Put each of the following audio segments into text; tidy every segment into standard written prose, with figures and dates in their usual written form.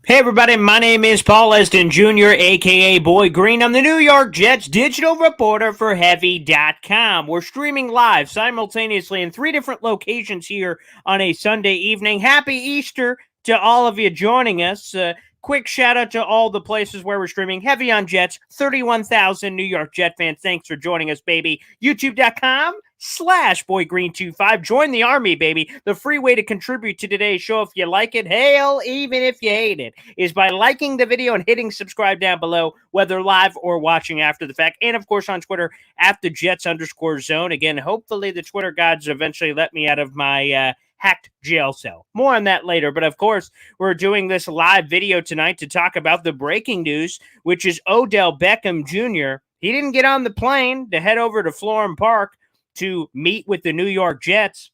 Hey everybody, my name is Paul Eston Jr., aka Boy Green. I'm the New York Jets digital reporter for Heavy.com. We're streaming live simultaneously in 3 different locations here on a Sunday evening. Happy Easter to all of you joining us. Quick shout out to all the places where we're streaming. Heavy on Jets, 31,000 New York Jet fans. Thanks for joining us, baby. YouTube.com/BoyGreen25. Join the army, baby. The free way to contribute to today's show if you like it. Hell, even if you hate it, is by liking the video and hitting subscribe down below, whether live or watching after the fact. And of course on Twitter at the Jets_zone. Again, hopefully the Twitter gods eventually let me out of my hacked jail cell. More on that later. But of course, we're doing this live video tonight to talk about the breaking news, which is Odell Beckham Jr. He didn't get on the plane to head over to Florham Park to meet with the New York Jets.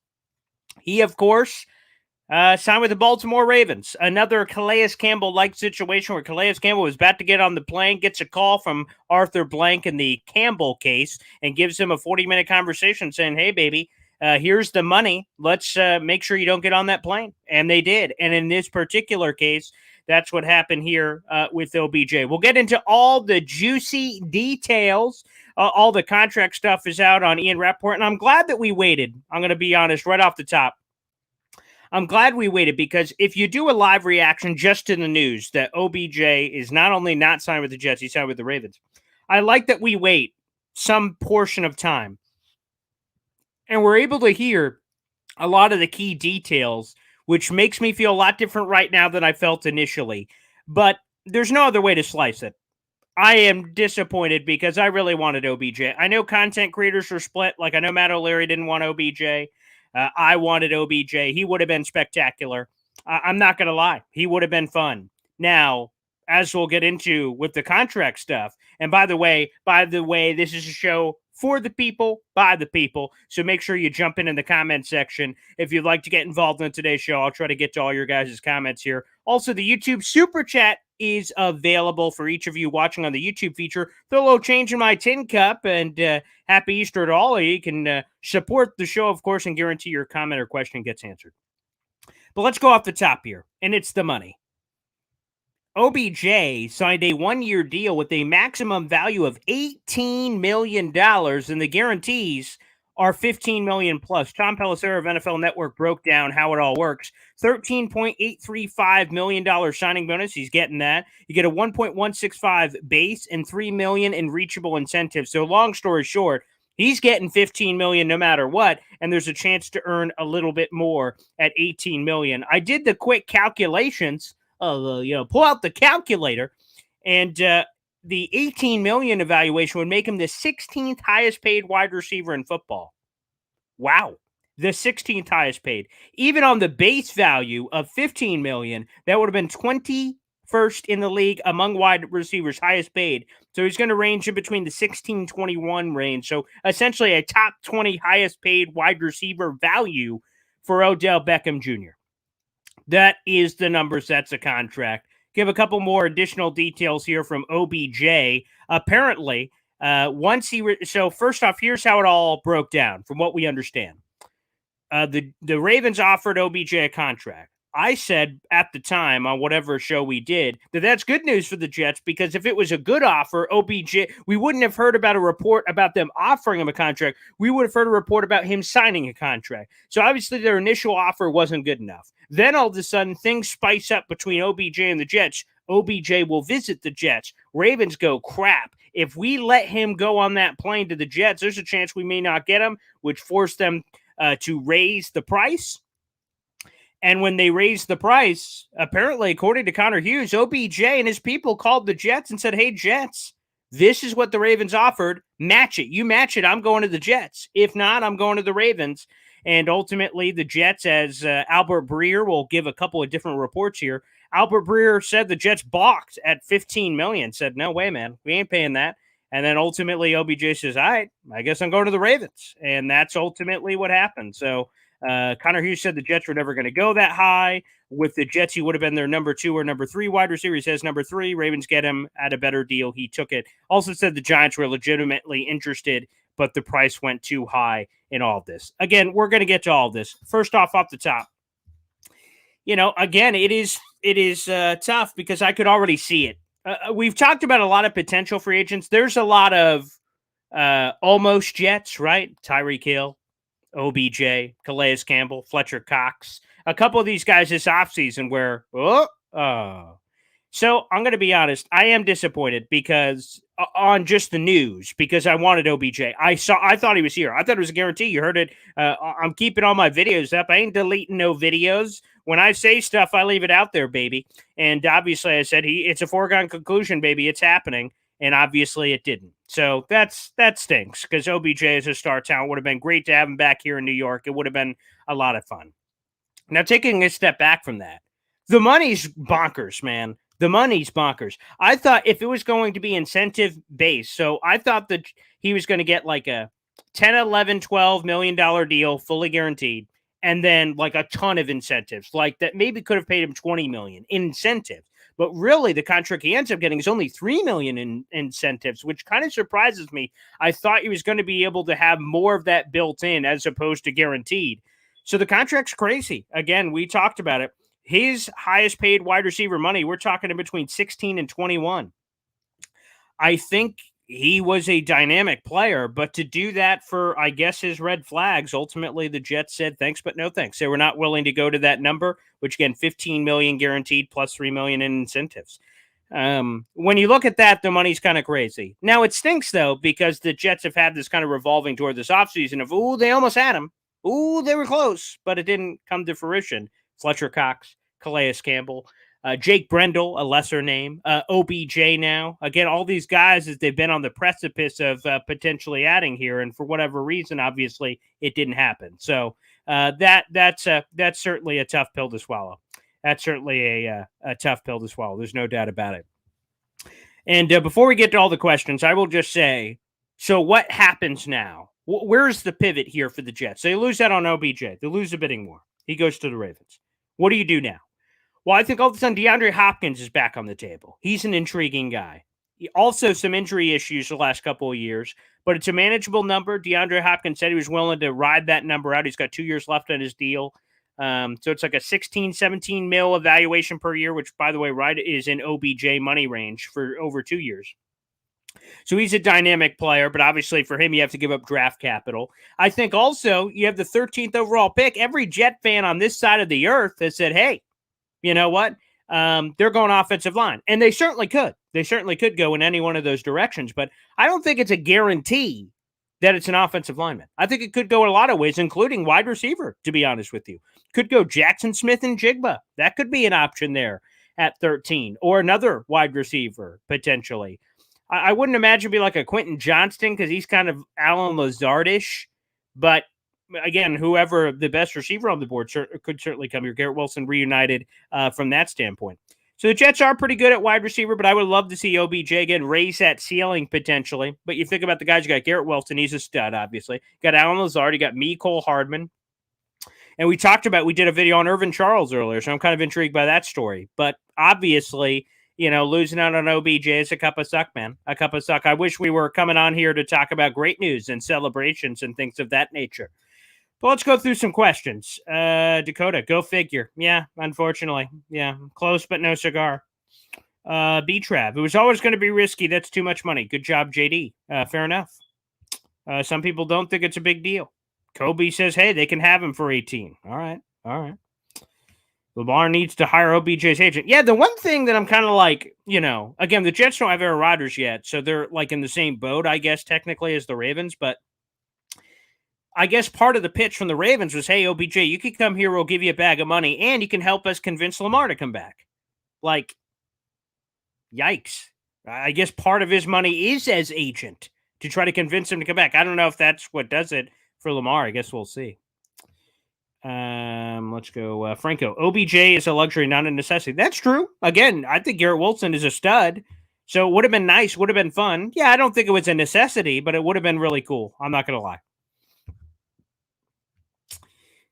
He, of course, signed with the Baltimore Ravens. Another Calais Campbell-like situation where Calais Campbell was about to get on the plane, gets a call from Arthur Blank in the Campbell case, and gives him a 40-minute conversation saying, hey, baby, here's the money. Let's make sure you don't get on that plane. And they did. And in this particular case, that's what happened here with OBJ. We'll get into all the juicy details. All the contract stuff is out on Ian Rappaport. And I'm glad that we waited. I'm going to be honest right off the top. I'm glad we waited because if you do a live reaction just to the news that OBJ is not only not signed with the Jets, he signed with the Ravens. I like that we wait some portion of time and we're able to hear a lot of the key details, which makes me feel a lot different right now than I felt initially. But there's no other way to slice it. I am disappointed because I really wanted OBJ. I know content creators are split. Like I know Matt O'Leary didn't want OBJ. I wanted OBJ. He would have been spectacular. I'm not going to lie. He would have been fun. Now, as we'll get into with the contract stuff, and by the way, this is a show for the people, by the people. So make sure you jump in the comment section if you'd like to get involved in today's show. I'll try to get to all your guys' comments here. Also, the YouTube Super Chat is available for each of you watching on the YouTube feature. Throw a little change in my tin cup, and happy Easter to all of you. You can support the show, of course, and guarantee your comment or question gets answered. But let's go off the top here, and it's the money. OBJ signed a 1-year deal with a maximum value of $18 million, and the guarantees are $15 million plus. Tom Pelissero of NFL Network broke down how it all works. $13.835 million signing bonus. He's getting that. You get a 1.165 base and $3 million in reachable incentives. So long story short, he's getting $15 million no matter what, and there's a chance to earn a little bit more at $18 million. I did the quick calculations. Pull out the calculator, and the $18 million evaluation would make him the 16th highest paid wide receiver in football. Wow. The 16th highest paid. Even on the base value of $15 million, that would have been 21st in the league among wide receivers, highest paid. So he's going to range in between the 16-21 range. So essentially a top 20 highest paid wide receiver value for Odell Beckham Jr. That is the numbers. That's a contract. Give a couple more additional details here from OBJ. Apparently, so first off, here's how it all broke down from what we understand. The Ravens offered OBJ a contract. I said at the time on whatever show we did that that's good news for the Jets because if it was a good offer, OBJ, we wouldn't have heard about a report about them offering him a contract. We would have heard a report about him signing a contract. So obviously their initial offer wasn't good enough. Then all of a sudden things spice up between OBJ and the Jets. OBJ will visit the Jets. Ravens go, crap. If we let him go on that plane to the Jets, there's a chance we may not get him, which forced them to raise the price. And when they raised the price, apparently, according to Connor Hughes, OBJ and his people called the Jets and said, hey, Jets, this is what the Ravens offered. Match it. You match it. I'm going to the Jets. If not, I'm going to the Ravens. And ultimately, the Jets, as Albert Breer will give a couple of different reports here, Albert Breer said the Jets balked at $15 million, said, no way, man, we ain't paying that. And then ultimately, OBJ says, all right, I guess I'm going to the Ravens. And that's ultimately what happened. So Connor Hughes said the Jets were never going to go that high. With the Jets, he would have been their number 2 or number 3 wide receiver. He says number 3. Ravens get him at a better deal. He took it. Also said the Giants were legitimately interested, but the price went too high in all of this. Again, we're going to get to all of this. First off the top, again, it is tough because I could already see it. We've talked about a lot of potential free agents. There's a lot of almost Jets, right? Tyreek Hill, OBJ, Calais Campbell, Fletcher Cox, a couple of these guys this offseason where, so I'm going to be honest. I am disappointed because on just the news because I wanted OBJ. I thought he was here. I thought it was a guarantee. You heard it. I'm keeping all my videos up. I ain't deleting no videos. When I say stuff, I leave it out there, baby. And obviously, I said it's a foregone conclusion, baby. It's happening. And obviously, it didn't. So that stinks because OBJ is a star talent. Would have been great to have him back here in New York. It would have been a lot of fun. Now, taking a step back from that, the money's bonkers, man. The money's bonkers. I thought if it was going to be incentive based, so I thought that he was going to get like a 10, 11, $12 million deal, fully guaranteed, and then like a ton of incentives, like that maybe could have paid him 20 million in incentives. But really, the contract he ends up getting is only 3 million in incentives, which kind of surprises me. I thought he was going to be able to have more of that built in as opposed to guaranteed. So the contract's crazy. Again, we talked about it. His highest paid wide receiver money, we're talking in between 16 and 21. I think he was a dynamic player, but to do that for, I guess, his red flags, ultimately the Jets said thanks, but no thanks. They were not willing to go to that number, which again, 15 million guaranteed plus 3 million in incentives. When you look at that, the money's kind of crazy. Now it stinks though, because the Jets have had this kind of revolving door this offseason of, they almost had him. They were close, but it didn't come to fruition. Fletcher Cox, Calais Campbell, Jake Brendel, a lesser name, OBJ now. Again, all these guys, as they've been on the precipice of potentially adding here, and for whatever reason, obviously, it didn't happen. So that's certainly a tough pill to swallow. That's certainly a tough pill to swallow. There's no doubt about it. And before we get to all the questions, I will just say, so what happens now? Where's the pivot here for the Jets? They lose that on OBJ. They lose a bidding war. He goes to the Ravens. What do you do now? Well, I think all of a sudden DeAndre Hopkins is back on the table. He's an intriguing guy. Also, some injury issues the last couple of years, but it's a manageable number. DeAndre Hopkins said he was willing to ride that number out. He's got 2 years left on his deal. So it's like a 16, 17 mil evaluation per year, which, by the way, right, is in OBJ money range for over 2 years. So he's a dynamic player, but obviously for him, you have to give up draft capital. I think also you have the 13th overall pick. Every Jet fan on this side of the earth has said, hey, you know what? They're going offensive line. And they certainly could. They certainly could go in any one of those directions. But I don't think it's a guarantee that it's an offensive lineman. I think it could go in a lot of ways, including wide receiver, to be honest with you. Could go Jackson Smith and Jigba. That could be an option there at 13. Or another wide receiver, potentially. I wouldn't imagine be like a Quentin Johnston because he's kind of Alan Lazard-ish. But again, whoever the best receiver on the board could certainly come here. Garrett Wilson reunited from that standpoint. So the Jets are pretty good at wide receiver, but I would love to see OBJ again raise that ceiling potentially. But you think about the guys, you got Garrett Wilson, he's a stud, obviously. You got Alan Lazard, you got Mecole Hardman. And we did a video on Irvin Charles earlier, so I'm kind of intrigued by that story. But obviously, losing out on OBJ is a cup of suck, man. A cup of suck. I wish we were coming on here to talk about great news and celebrations and things of that nature. But let's go through some questions. Dakota, go figure. Yeah, unfortunately. Yeah, close but no cigar. B-Trav, it was always going to be risky. That's too much money. Good job, JD. Fair enough. Some people don't think it's a big deal. Kobe says, hey, they can have him for 18. All right. Lamar needs to hire OBJ's agent. Yeah, the one thing that I'm kind of like, again, the Jets don't have Aaron Rodgers yet, so they're like in the same boat, I guess, technically, as the Ravens. But I guess part of the pitch from the Ravens was, hey, OBJ, you can come here, we'll give you a bag of money, and you can help us convince Lamar to come back. Like, yikes. I guess part of his money is as agent to try to convince him to come back. I don't know if that's what does it for Lamar. I guess we'll see. Let's go. Franco, OBJ is a luxury, not a necessity. That's true. Again, I think Garrett Wilson is a stud. So it would have been nice, would have been fun. Yeah, I don't think it was a necessity, but it would have been really cool. I'm not going to lie.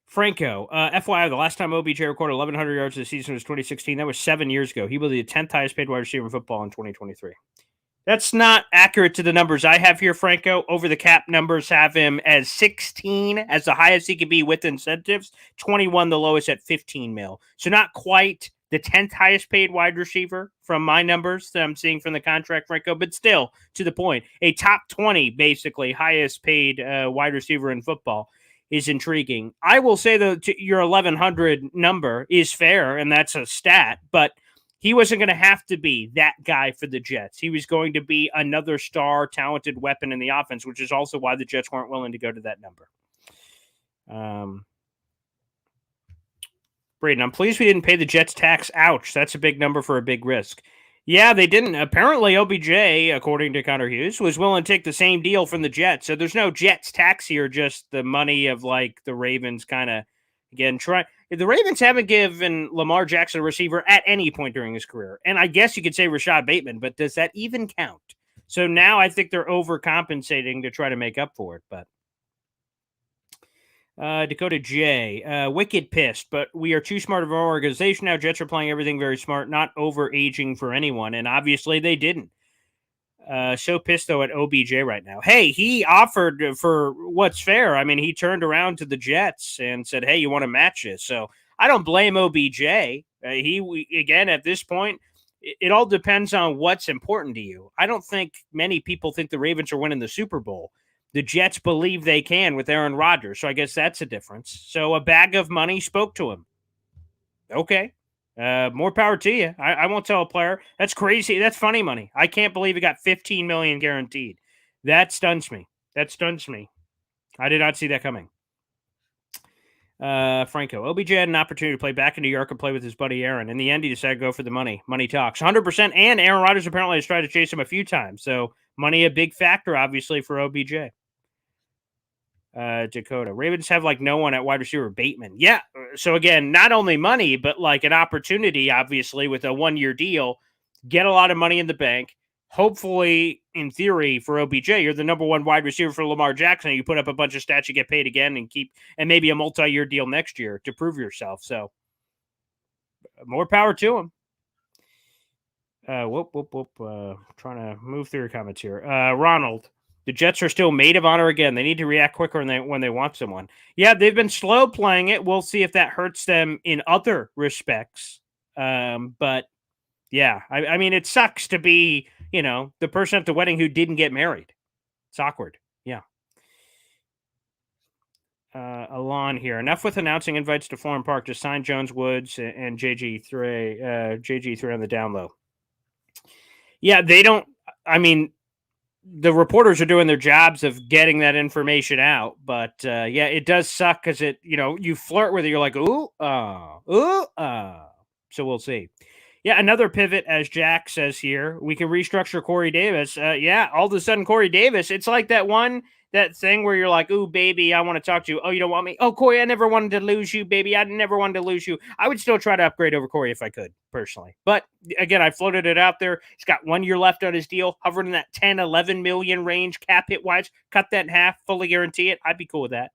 Franco, FYI, the last time OBJ recorded 1,100 yards this season was 2016. That was 7 years ago. He was the 10th highest paid wide receiver in football in 2023. That's not accurate to the numbers I have here, Franco. Over the cap numbers have him as 16 as the highest he could be with incentives, 21 the lowest at 15 mil. So not quite the 10th highest paid wide receiver from my numbers that I'm seeing from the contract, Franco, but still to the point. A top 20, basically, highest paid wide receiver in football is intriguing. I will say, though, your 1,100 number is fair, and that's a stat, but he wasn't going to have to be that guy for the Jets. He was going to be another star, talented weapon in the offense, which is also why the Jets weren't willing to go to that number. Braden, I'm pleased we didn't pay the Jets tax. Ouch, that's a big number for a big risk. Yeah, they didn't. Apparently, OBJ, according to Connor Hughes, was willing to take the same deal from the Jets. So there's no Jets tax here, just the money of like the Ravens kind of, again, try. The Ravens haven't given Lamar Jackson a receiver at any point during his career. And I guess you could say Rashad Bateman, but does that even count? So now I think they're overcompensating to try to make up for it. But Dakota J. Wicked pissed, but we are too smart of our organization now. Jets are playing everything very smart, not over aging for anyone. And obviously they didn't. So pissed though at OBJ right now. Hey, he offered for what's fair. I mean, he turned around to the Jets and said, "Hey, you want to match this?" So I don't blame OBJ. Again at this point, it all depends on what's important to you. I don't think many people think the Ravens are winning the Super Bowl. The Jets believe they can with Aaron Rodgers, so I guess that's a difference. So a bag of money spoke to him. Okay. More power to you. I won't tell a player. That's crazy. That's funny money. I can't believe he got 15 million guaranteed. That stuns me. That stuns me. I did not see that coming. Franco. OBJ had an opportunity to play back in New York and play with his buddy Aaron. In the end, he decided to go for the money. Money talks. 100%. And Aaron Rodgers apparently has tried to chase him a few times. So money a big factor, obviously, for OBJ. Dakota. Ravens have like no one at wide receiver. Bateman. Yeah. So again, not only money, but like an opportunity, obviously, with a 1-year deal, get a lot of money in the bank. Hopefully, in theory, for OBJ, you're the number one wide receiver for Lamar Jackson. You put up a bunch of stats, you get paid again, and maybe a multi-year deal next year to prove yourself. So, more power to him. Trying to move through your comments here. Ronald, the Jets are still maid of honor again. They need to react quicker when they want someone. Yeah, they've been slow playing it. We'll see if that hurts them in other respects. But yeah, I mean, it sucks to be, the person at the wedding who didn't get married. It's awkward. Yeah. Alon here. Enough with announcing invites to Florham Park. Just sign Jones, Woods, and JG3 on the down low. Yeah, they don't. I mean, the reporters are doing their jobs of getting that information out, but yeah, it does suck because you flirt with it. You're like, ooh, so we'll see. Yeah, another pivot, as Jack says here. We can restructure Corey Davis. Yeah, all of a sudden, Corey Davis. It's like that thing where you're like, ooh, baby, I want to talk to you. Oh, you don't want me? Oh, Corey, I never wanted to lose you, baby. I never wanted to lose you. I would still try to upgrade over Corey if I could, personally. But again, I floated it out there. He's got 1 year left on his deal, hovering in that 10, 11 million range, cap hit wise. Cut that in half, fully guarantee it. I'd be cool with that.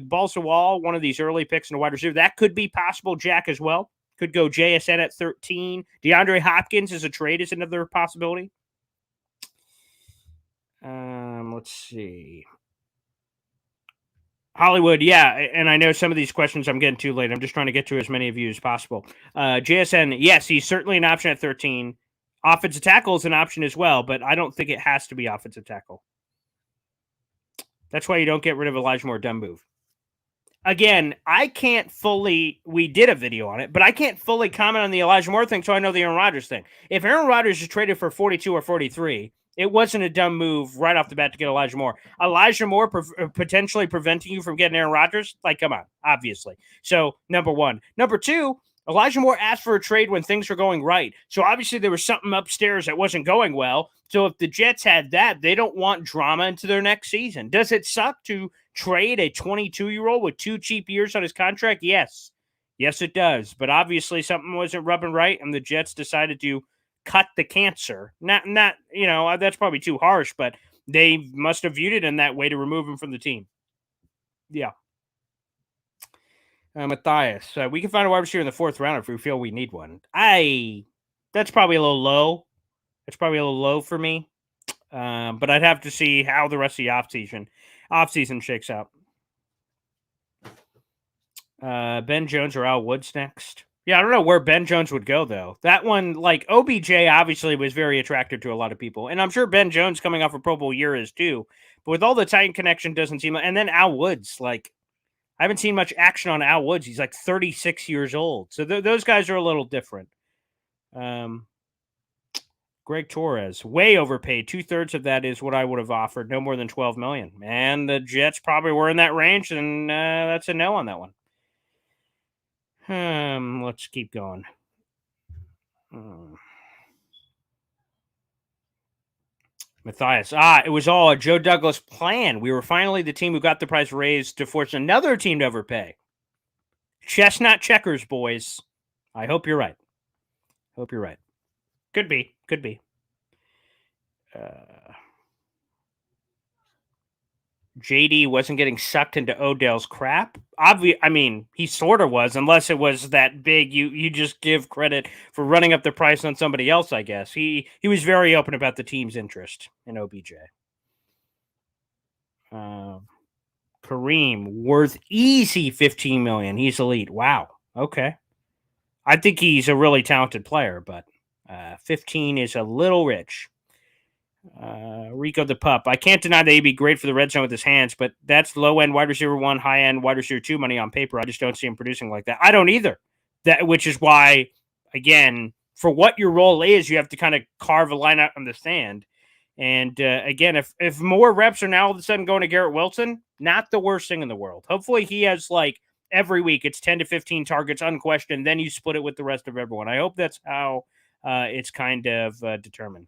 Balls to wall, one of these early picks in a wide receiver. That could be possible, Jack, as well. Could go JSN at 13. DeAndre Hopkins as a trade is another possibility. Let's see. Hollywood, yeah, and I know some of these questions I'm getting too late. I'm just trying to get to as many of you as possible. JSN, yes, he's certainly an option at 13. Offensive tackle is an option as well, but I don't think it has to be offensive tackle. That's why you don't get rid of Elijah Moore. Dumb move. Again, I can't fully. We did a video on it, but I can't fully comment on the Elijah Moore thing, so I know the Aaron Rodgers thing. If Aaron Rodgers is traded for 42 or 43, it wasn't a dumb move right off the bat to get Elijah Moore. Elijah Moore potentially preventing you from getting Aaron Rodgers? Like, come on, obviously. So, number one. Number two, Elijah Moore asked for a trade when things were going right. So, obviously, there was something upstairs that wasn't going well. So, if the Jets had that, they don't want drama into their next season. Does it suck to trade a 22-year-old with 2 cheap years on his contract? Yes. Yes, it does. But obviously something wasn't rubbing right, and the Jets decided to cut the cancer. Not that's probably too harsh, but they must have viewed it in that way to remove him from the team. Yeah. Matthias, we can find a wide receiver in the 4th round if we feel we need one. That's probably a little low. It's probably a little low for me. But I'd have to see how the rest of the offseason shakes out. Ben Jones or Al Woods next. Yeah, I don't know where Ben Jones would go though. That one, like OBJ, obviously was very attractive to a lot of people, and I'm sure Ben Jones coming off a Pro Bowl year is too. But with all the Titan connection, doesn't seem like. And then Al Woods, like I haven't seen much action on Al Woods. He's like 36 years old, so those guys are a little different. Greg Torres, way overpaid. 2/3 of that is what I would have offered, no more than $12 million. And the Jets probably were in that range, and that's a no on that one. Let's keep going. Matthias. It was all a Joe Douglas plan. We were finally the team who got the price raised to force another team to overpay. Chestnut checkers, boys. I hope you're right. Could be. JD wasn't getting sucked into Odell's crap. I mean, he sort of was, unless it was that big. You just give credit for running up the price on somebody else. I guess he was very open about the team's interest in OBJ. Kareem worth easy $15 million. He's elite. Wow. Okay. I think he's a really talented player, but 15 is a little rich. Rico the Pup. I can't deny that he'd be great for the red zone with his hands, but that's low end wide receiver 1, high end wide receiver 2 money on paper. I just don't see him producing like that. I don't either. Which is why, again, for what your role is, you have to kind of carve a line out on the sand. And again, if more reps are now all of a sudden going to Garrett Wilson, not the worst thing in the world. Hopefully he has like every week it's 10 to 15 targets unquestioned. Then you split it with the rest of everyone. I hope that's how it's kind of determined.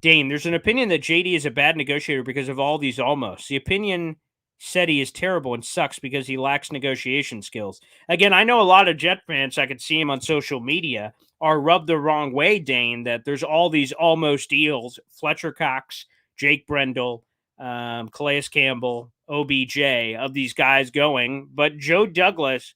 Dane, there's an opinion that JD is a bad negotiator because of all these almost. The opinion said he is terrible and sucks because he lacks negotiation skills. Again, I know a lot of Jet fans, I could see him on social media, are rubbed the wrong way, Dane, that there's all these almost deals. Fletcher Cox, Jake Brendel, Calais Campbell, OBJ, of these guys going. But Joe Douglas,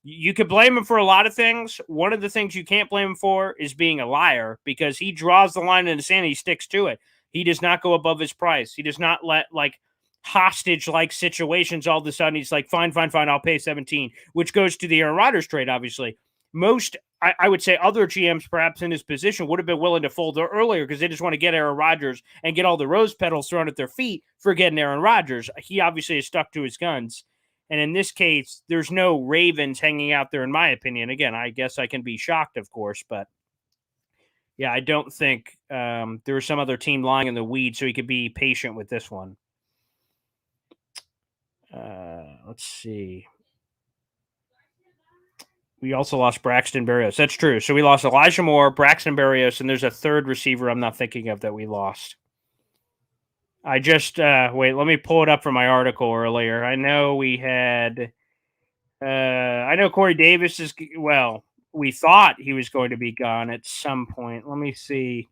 you could blame him for a lot of things. One of the things you can't blame him for is being a liar, because he draws the line in the sand and he sticks to it. He does not go above his price. He does not let like hostage-like situations all of a sudden. He's like, fine, I'll pay 17, which goes to the Aaron Rodgers trade, obviously. Most, I would say other GMs perhaps in his position would have been willing to fold earlier because they just want to get Aaron Rodgers and get all the rose petals thrown at their feet for getting Aaron Rodgers. He obviously is stuck to his guns. And in this case, there's no Ravens hanging out there, in my opinion. Again, I guess I can be shocked, of course, but yeah, I don't think there was some other team lying in the weeds, so he could be patient with this one. Let's see. We also lost Braxton Berrios. That's true. So we lost Elijah Moore, Braxton Berrios, and there's a third receiver I'm not thinking of that we lost. I just wait. Let me pull it up from my article earlier. I know we had. I know Corey Davis is. Well, we thought he was going to be gone at some point. Let me see.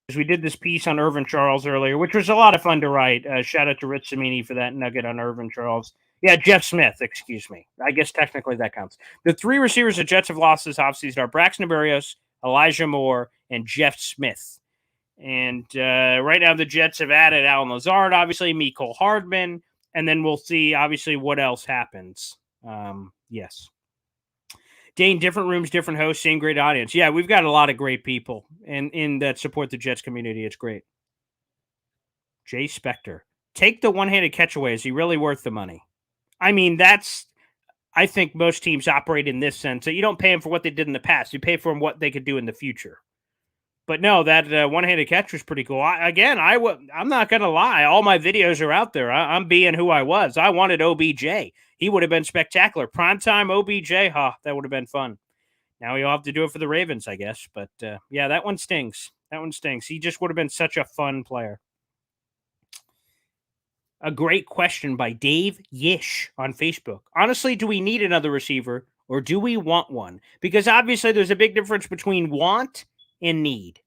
Because we did this piece on Irvin Charles earlier, which was a lot of fun to write. Shout out to Rich Cimini for that nugget on Irvin Charles. Yeah, Jeff Smith. Excuse me. I guess technically that counts. The three receivers the Jets have lost this offseason are Braxton Berrios, Elijah Moore, and Jeff Smith. And right now the Jets have added Alan Lazard, obviously, Mecole Hardman, and then we'll see, obviously, what else happens. Yes. Dane, different rooms, different hosts, same great audience. Yeah, we've got a lot of great people in that support the Jets community. It's great. Jay Spector. Take the one-handed catch away. Is he really worth the money? I mean, I think most teams operate in this sense. That you don't pay them for what they did in the past. You pay for them what they could do in the future. But no, that one-handed catch was pretty cool. I'm not going to lie. All my videos are out there. I'm being who I was. I wanted OBJ. He would have been spectacular. Primetime OBJ, that would have been fun. Now you'll have to do it for the Ravens, I guess. But, yeah, that one stings. He just would have been such a fun player. A great question by Dave Yish on Facebook. Honestly, do we need another receiver or do we want one? Because obviously there's a big difference between want and need.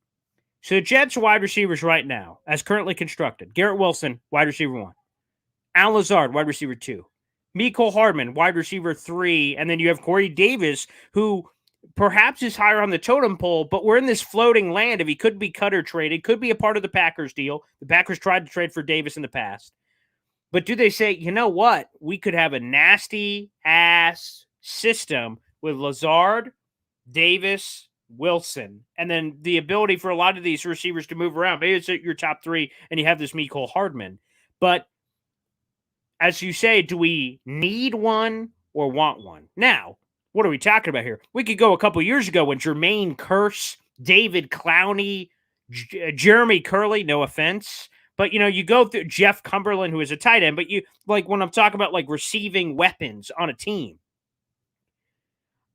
So the Jets wide receivers right now, as currently constructed: Garrett Wilson, wide receiver 1. Al Lazard, wide receiver 2. Mecole Hardman, wide receiver 3. And then you have Corey Davis, who perhaps is higher on the totem pole, but we're in this floating land of he could be cut or traded, could be a part of the Packers deal. The Packers tried to trade for Davis in the past. But do they say, you know what? We could have a nasty ass system with Lazard, Davis, Wilson, and then the ability for a lot of these receivers to move around. Maybe it's your top three, and you have this Mecole Hardman. But as you say, do we need one or want one? Now, what are we talking about here? We could go a couple years ago when Jermaine Kearse, David Clowney, Jeremy Curley, no offense, but you go through Jeff Cumberland, who is a tight end, but you like when I'm talking about like receiving weapons on a team.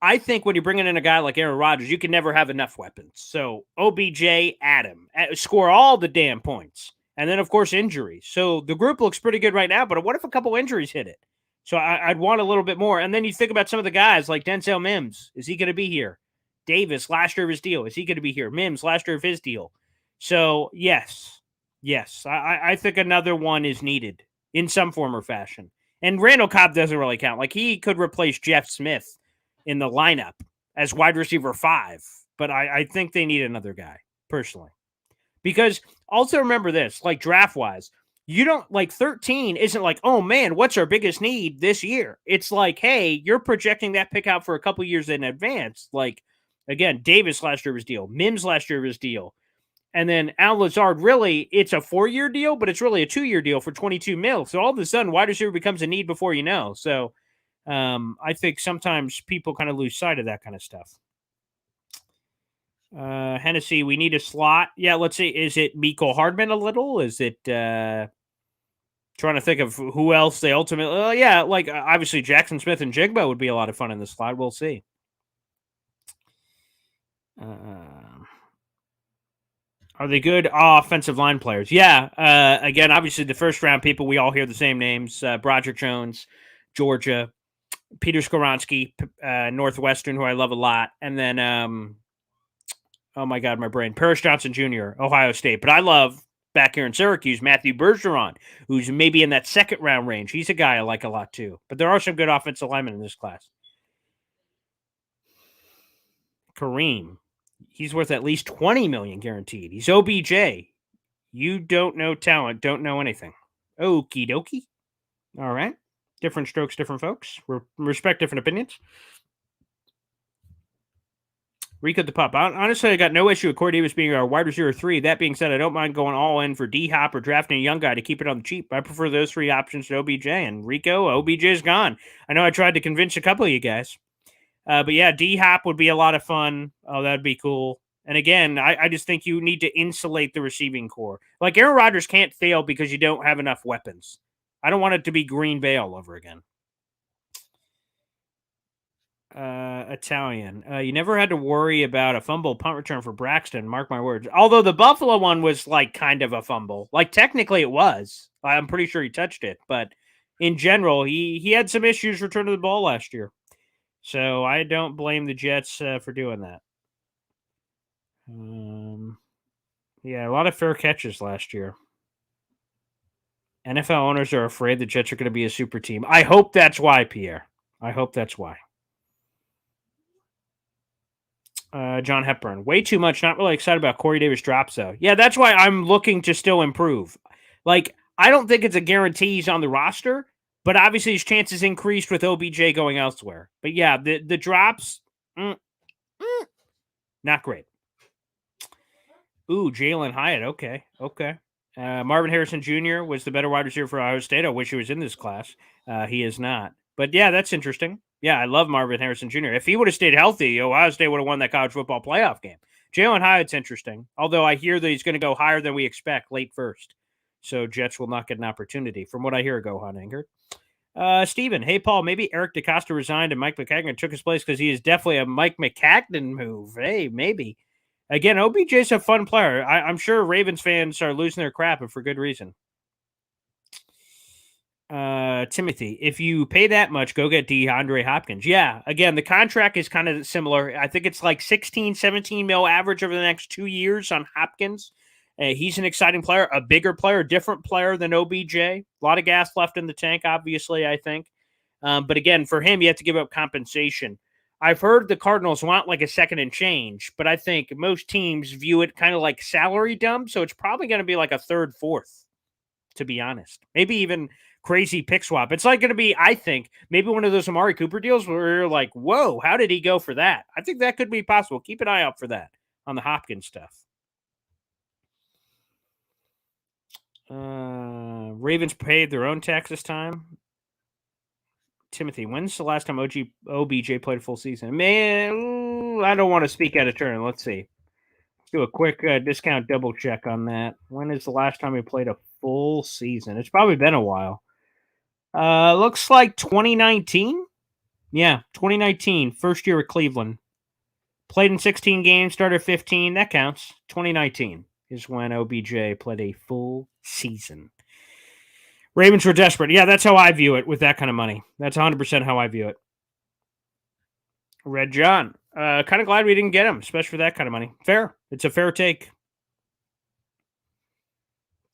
I think when you're bringing in a guy like Aaron Rodgers, you can never have enough weapons. So OBJ, Adam, score all the damn points. And then, of course, injuries. So the group looks pretty good right now, but what if a couple injuries hit it? So I'd want a little bit more. And then you think about some of the guys like Denzel Mims. Is he going to be here? Davis, last year of his deal. Is he going to be here? Mims, last year of his deal. So, yes. I think another one is needed in some form or fashion. And Randall Cobb doesn't really count. Like, he could replace Jeff Smith in the lineup as wide receiver 5. But I think they need another guy, personally. Because also remember this, like draft-wise, you don't like 13 isn't like, oh man, what's our biggest need this year? It's like, hey, you're projecting that pick out for a couple years in advance. Like, again, Davis last year of his deal, Mims last year of his deal. And then Al Lazard, really, it's a 4-year deal, but it's really a 2-year deal for $22 million. So all of a sudden, wide receiver becomes a need before you know. So I think sometimes people kind of lose sight of that kind of stuff. Hennessy, we need a slot. Yeah, let's see. Is it Mecole Hardman a little? Is it trying to think of who else they ultimately? Yeah, like obviously Jackson Smith and Jigba would be a lot of fun in the slot. We'll see. Are they good offensive line players? Yeah. Again, obviously the first round people, we all hear the same names: Broderick Jones, Georgia, Peter Skoronski, Northwestern, who I love a lot, and then oh my God, my brain. Paris Johnson Jr., Ohio State. But I love back here in Syracuse, Matthew Bergeron, who's maybe in that second round range. He's a guy I like a lot too. But there are some good offensive linemen in this class. Kareem, he's worth at least $20 million guaranteed. He's OBJ. You don't know talent, don't know anything. Okie dokie. All right. Different strokes, different folks. Respect different opinions. Rico the Pup. Honestly, I got no issue with Corey Davis being our wide receiver 3. That being said, I don't mind going all in for D-Hop or drafting a young guy to keep it on the cheap. I prefer those 3 options to OBJ. And Rico, OBJ is gone. I know I tried to convince a couple of you guys. But yeah, D-Hop would be a lot of fun. Oh, that'd be cool. And again, I just think you need to insulate the receiving core. Like Aaron Rodgers can't fail because you don't have enough weapons. I don't want it to be Green Bay all over again. Italian. You never had to worry about a fumble punt return for Braxton. Mark my words. Although the Buffalo one was like kind of a fumble. Like technically it was. I'm pretty sure he touched it, but in general, he had some issues returning the ball last year. So I don't blame the Jets for doing that. Yeah, a lot of fair catches last year. NFL owners are afraid the Jets are going to be a super team. I hope that's why, Pierre. I hope that's why. John Hepburn. Way too much. Not really excited about Corey Davis drops, though. Yeah, that's why I'm looking to still improve. Like, I don't think it's a guarantee he's on the roster, but obviously his chances increased with OBJ going elsewhere. But yeah, the drops, not great. Ooh, Jalen Hyatt. Okay. Marvin Harrison Jr. was the better wide receiver for Ohio State. I wish he was in this class. He is not. But yeah, that's interesting. Yeah, I love Marvin Harrison Jr. If he would have stayed healthy, Ohio State would have won that college football playoff game. Jalen Hyatt's interesting, although I hear that he's going to go higher than we expect, late first. So Jets will not get an opportunity, from what I hear, Gohan Anger. Steven, hey, Paul, maybe Eric DeCosta resigned and Mike McCagnon took his place because he is definitely a Mike McCagnon move. Hey, maybe. Again, OBJ's a fun player. I'm sure Ravens fans are losing their crap, and for good reason. Timothy, if you pay that much, go get DeAndre Hopkins. Yeah, again, the contract is kind of similar. I think it's like 16, 17 mil average over the next 2 years on Hopkins. He's an exciting player, a bigger player, different player than OBJ. A lot of gas left in the tank, obviously, I think. But again, for him, you have to give up compensation. I've heard the Cardinals want like a second and change, but I think most teams view it kind of like salary dump. So it's probably going to be like a third, fourth, to be honest. Maybe even crazy pick swap. It's like going to be, I think, maybe one of those Amari Cooper deals where you're like, whoa, how did he go for that? I think that could be possible. Keep an eye out for that on the Hopkins stuff. Ravens paid their own tax this time. Timothy, when's the last time OBJ played a full season? Man, I don't want to speak out of turn. Let's see. Let's do a quick discount double check on that. When is the last time he played a full season? It's probably been a while. Looks like 2019. Yeah, 2019, first year at Cleveland. Played in 16 games, started 15. That counts. 2019 is when OBJ played a full season. Ravens were desperate. Yeah, that's how I view it with that kind of money. That's 100% how I view it. Red John. Kind of glad we didn't get him, especially for that kind of money. Fair. It's a fair take.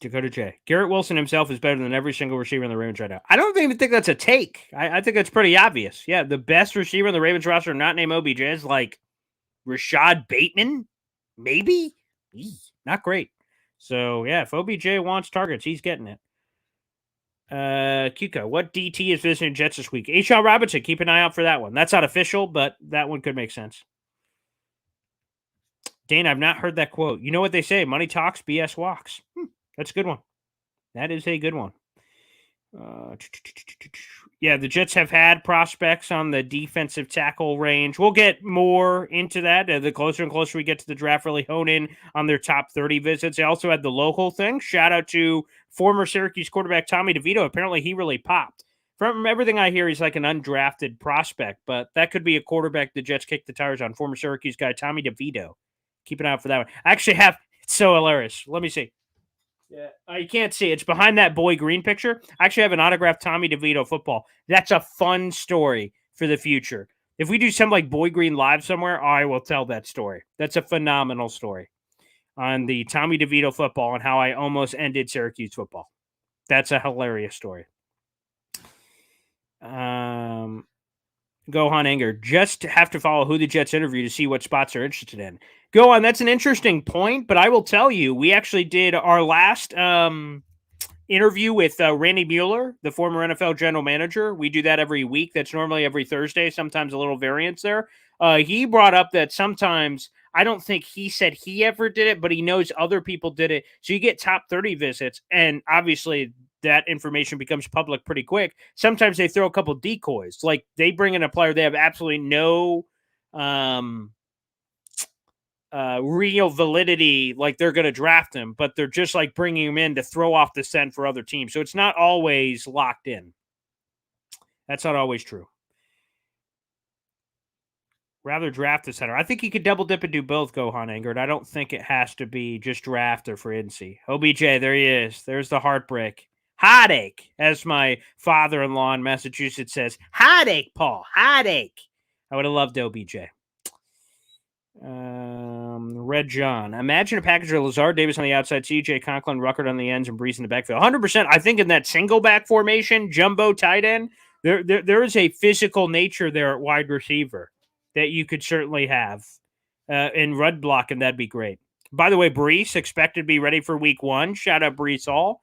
Dakota J. Garrett Wilson himself is better than every single receiver in the Ravens right now. I don't even think that's a take. I think that's pretty obvious. Yeah, the best receiver in the Ravens roster not named OBJ is like Rashad Bateman, maybe? Not great. So, yeah, if OBJ wants targets, he's getting it. Kiko, what DT is visiting Jets this week? Ashawn Robinson, keep an eye out for that one. That's not official, but that one could make sense. Dane, I've not heard that quote. You know what they say, money talks, BS walks. That's a good one. That is a good one. Yeah, the Jets have had prospects on the defensive tackle range. We'll get more into that the closer and closer we get to the draft, really hone in on their top 30 visits. They also had the local thing. Shout out to former Syracuse quarterback Tommy DeVito. Apparently, he really popped. From everything I hear, he's like an undrafted prospect, but that could be a quarterback the Jets kicked the tires on. Former Syracuse guy Tommy DeVito. Keep an eye out for that one. I actually have – it's so hilarious. Let me see. Yeah, you can't see. It's behind that Boy Green picture. I actually have an autographed Tommy DeVito football. That's a fun story for the future. If we do some like Boy Green live somewhere, I will tell that story. That's a phenomenal story on the Tommy DeVito football and how I almost ended Syracuse football. That's a hilarious story. Gohan Anger. Just have to follow who the Jets interview to see what spots they're interested in. Go on. That's an interesting point, but I will tell you, we actually did our last interview with Randy Mueller, the former NFL general manager. We do that every week. That's normally every Thursday, sometimes a little variance there. He brought up that sometimes, I don't think he said he ever did it, but he knows other people did it. So you get top 30 visits, and obviously that information becomes public pretty quick. Sometimes they throw a couple decoys. Like they bring in a player they have absolutely no real validity, like they're going to draft him, but they're just like bringing him in to throw off the scent for other teams. So it's not always locked in. That's not always true. Rather draft the center. I think he could double dip and do both, Gohan Anger. I don't think it has to be just draft or free agency. OBJ, there he is. There's the heartbreak. Heartache, as my father-in-law in Massachusetts says. Heartache, Paul. Heartache. I would have loved OBJ. Red John. Imagine a package of Lazard Davis on the outside, CJ Conklin, Ruckert on the ends, and Brees in the backfield. 100%. I think in that single back formation, jumbo tight end, there is a physical nature there at wide receiver that you could certainly have in run block, and that'd be great. By the way, Brees expected to be ready for week 1. Shout out Brees Hall.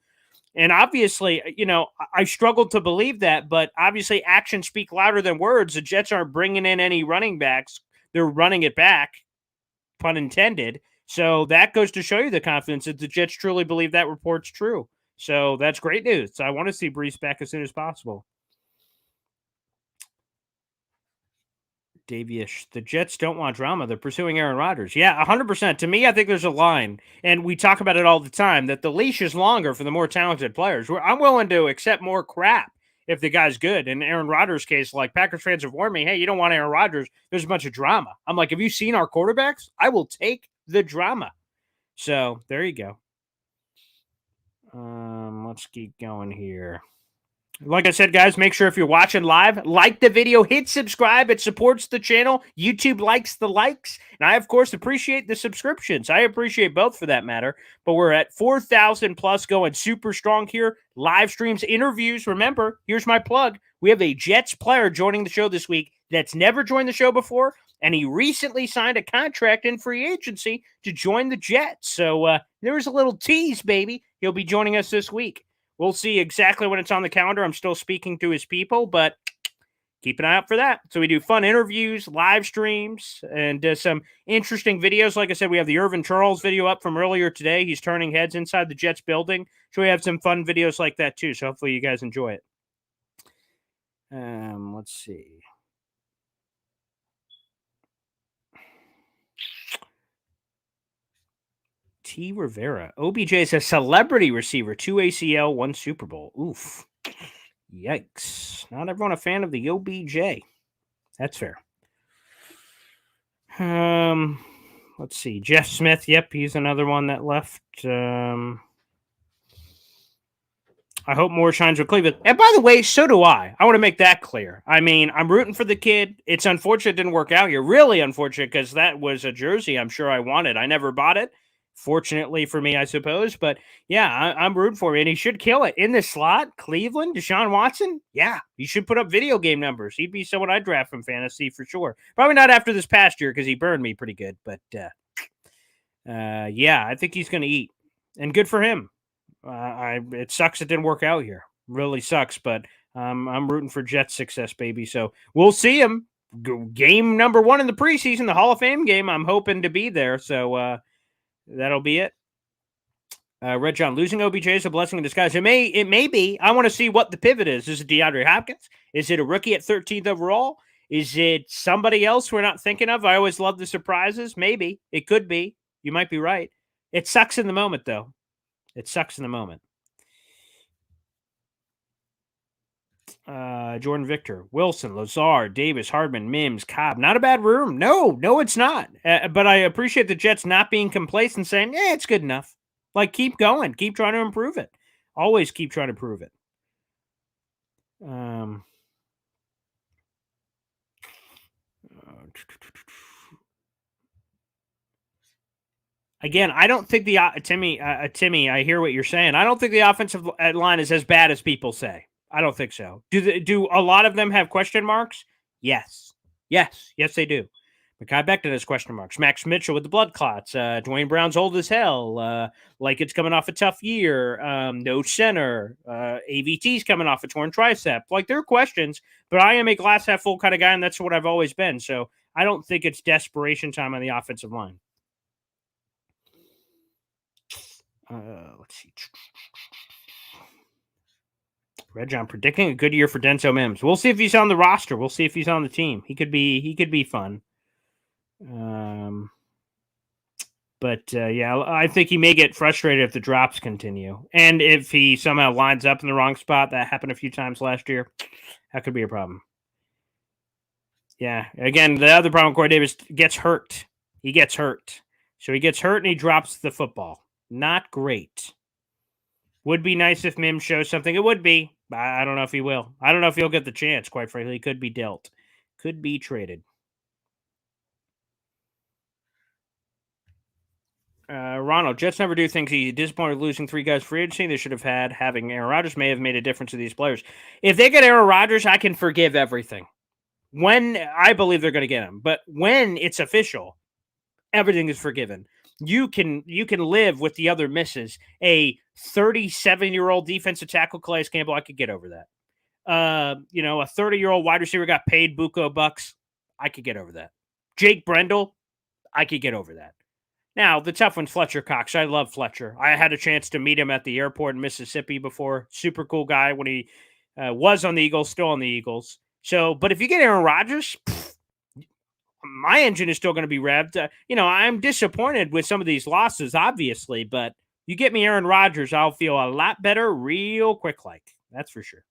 And obviously, you know, I struggled to believe that, but obviously actions speak louder than words. The Jets aren't bringing in any running backs. They're running it back, pun intended. So that goes to show you the confidence that the Jets truly believe that report's true. So that's great news. I want to see Brees back as soon as possible. Davish, the Jets don't want drama. They're pursuing Aaron Rodgers. Yeah, 100%. To me, I think there's a line, and we talk about it all the time, that the leash is longer for the more talented players. I'm willing to accept more crap if the guy's good. In Aaron Rodgers' case, like Packers fans have warned me, hey, you don't want Aaron Rodgers. There's a bunch of drama. I'm like, have you seen our quarterbacks? I will take the drama. So there you go. Let's keep going here. Like I said, guys, make sure if you're watching live, like the video, hit subscribe. It supports the channel. YouTube likes the likes. And I, of course, appreciate the subscriptions. I appreciate both for that matter. But we're at 4,000 plus, going super strong here. Live streams, interviews. Remember, here's my plug. We have a Jets player joining the show this week that's never joined the show before, and he recently signed a contract in free agency to join the Jets. So there's a little tease, baby. He'll be joining us this week. We'll see exactly when it's on the calendar. I'm still speaking to his people, but keep an eye out for that. So we do fun interviews, live streams, and some interesting videos. Like I said, we have the Irvin Charles video up from earlier today. He's turning heads inside the Jets building. So we have some fun videos like that too. So hopefully you guys enjoy it. Let's see. T. Rivera. OBJ is a celebrity receiver. 2 ACL, 1 Super Bowl. Oof. Yikes. Not everyone a fan of the OBJ. That's fair. Let's see. Jeff Smith. Yep, he's another one that left. I hope more shines with Cleveland. And by the way, so do I. I want to make that clear. I mean, I'm rooting for the kid. It's unfortunate it didn't work out here. Really unfortunate because that was a jersey I'm sure I wanted. I never bought it. Fortunately for me, I suppose. But yeah, I'm rooting for him. And he should kill it. In the slot, Cleveland, Deshaun Watson. Yeah, he should put up video game numbers. He'd be someone I'd draft from fantasy for sure. Probably not after this past year because he burned me pretty good. But yeah, I think he's going to eat. And good for him. It sucks it didn't work out here. Really sucks, but I'm rooting for Jets success, baby. So we'll see him. Game number 1 in the preseason, the Hall of Fame game. I'm hoping to be there. So that'll be it. Red John, losing OBJ is a blessing in disguise. It may be. I want to see what the pivot is. Is it DeAndre Hopkins? Is it a rookie at 13th overall? Is it somebody else we're not thinking of? I always love the surprises. Maybe. It could be. You might be right. It sucks in the moment, though. It sucks in the moment. Jordan Victor, Wilson, Lazard, Davis, Hardman, Mims, Cobb. Not a bad room. No, it's not. But I appreciate the Jets not being complacent, saying, "Yeah, it's good enough." Like, keep going, keep trying to improve it. Always keep trying to prove it. Again, I don't think the Timmy. I hear what you're saying. I don't think the offensive line is as bad as people say. I don't think so. Do a lot of them have question marks? Yes, they do. Mekhi Becton has question marks. Max Mitchell with the blood clots. Dwayne Brown's old as hell. Like it's coming off a tough year. No center. AVT's coming off a torn tricep. Like there are questions, but I am a glass half full kind of guy, and that's what I've always been. So I don't think it's desperation time on the offensive line. Let's see. Red John predicting a good year for Denzel Mims. We'll see if he's on the roster. We'll see if he's on the team. He could be fun. But yeah, I think he may get frustrated if the drops continue, and if he somehow lines up in the wrong spot. That happened a few times last year. That could be a problem. Yeah. Again, the other problem, Corey Davis gets hurt. He gets hurt. So he gets hurt and he drops the football. Not great. Would be nice if Mims shows something. It would be. I don't know if he will. I don't know if he'll get the chance, quite frankly. He could be dealt. Could be traded. Ronald, Jets never do things. He's disappointed losing 3 guys free agency. They should have having Aaron Rodgers may have made a difference to these players. If they get Aaron Rodgers, I can forgive everything. When I believe they're going to get him, but when it's official, everything is forgiven. You can live with the other misses. A 37-year-old defensive tackle, Calais Campbell, I could get over that. A 30-year-old wide receiver got paid buco bucks. I could get over that. Jake Brendel, I could get over that. Now, the tough one's Fletcher Cox. I love Fletcher. I had a chance to meet him at the airport in Mississippi before. Super cool guy when he was on the Eagles, still on the Eagles. So, but if you get Aaron Rodgers, my engine is still going to be revved. I'm disappointed with some of these losses, obviously, but you get me Aaron Rodgers, I'll feel a lot better real quick, like. That's for sure.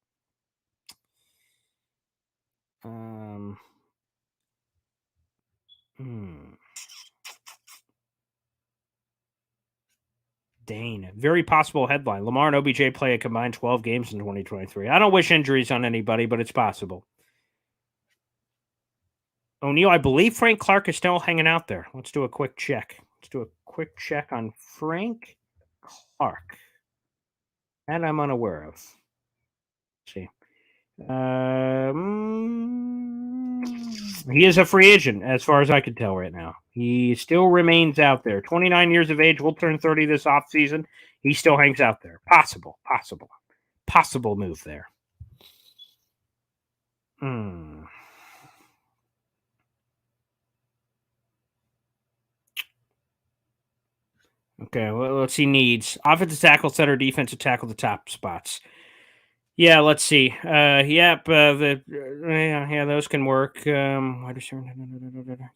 Dane, very possible headline. Lamar and OBJ play a combined 12 games in 2023. I don't wish injuries on anybody, but it's possible. O'Neill, I believe Frank Clark is still hanging out there. Let's do a quick check. On Frank Clark. And I'm unaware of. Let's see. He is a free agent, as far as I can tell right now. He still remains out there. 29 years of age, will turn 30 this offseason. He still hangs out there. Possible move there. Hmm. Okay, well, let's see needs. Offensive tackle, center, defensive tackle, the top spots. Yeah, let's see. Yeah, those can work. Yeah,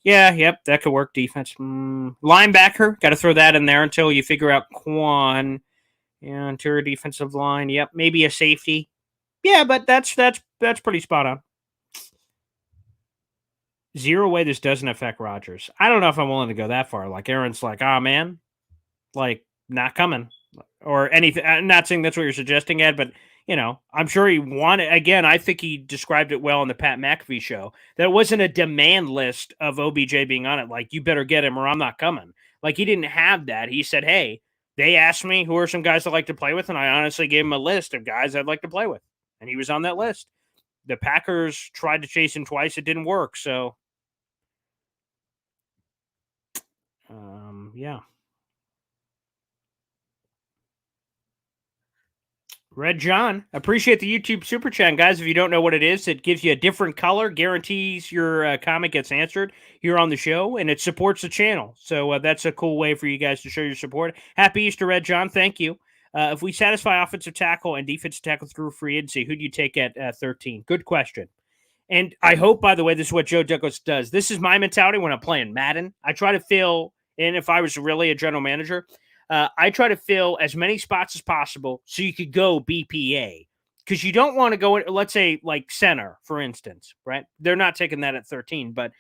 yep, that could work. Defense, linebacker, got to throw that in there until you figure out Quan. Yeah, interior defensive line. Yep, maybe a safety. Yeah, but that's pretty spot on. Zero way this doesn't affect Rodgers. I don't know if I'm willing to go that far. Like Aaron's like, oh man, like not coming or anything. I'm not saying that's what you're suggesting, Ed, but I'm sure he wanted. Again, I think he described it well on the Pat McAfee show. That wasn't a demand list of OBJ being on it. Like you better get him or I'm not coming. Like he didn't have that. He said, hey, they asked me who are some guys I like to play with, and I honestly gave him a list of guys I'd like to play with, and he was on that list. The Packers tried to chase him twice; it didn't work. So, yeah. Red John, appreciate the YouTube super chat, guys. If you don't know what it is, it gives you a different color, guarantees your comment gets answered here on the show, and it supports the channel. So that's a cool way for you guys to show your support. Happy Easter, Red John. Thank you. If we satisfy offensive tackle and defensive tackle through free agency, who do you take at 13? Good question. And I hope, by the way, this is what Joe Douglas does. This is my mentality when I'm playing Madden. I try to fill in, if I was really a general manager, I try to fill as many spots as possible so you could go BPA. Because you don't want to go, let's say, like center, for instance, right? They're not taking that at 13, but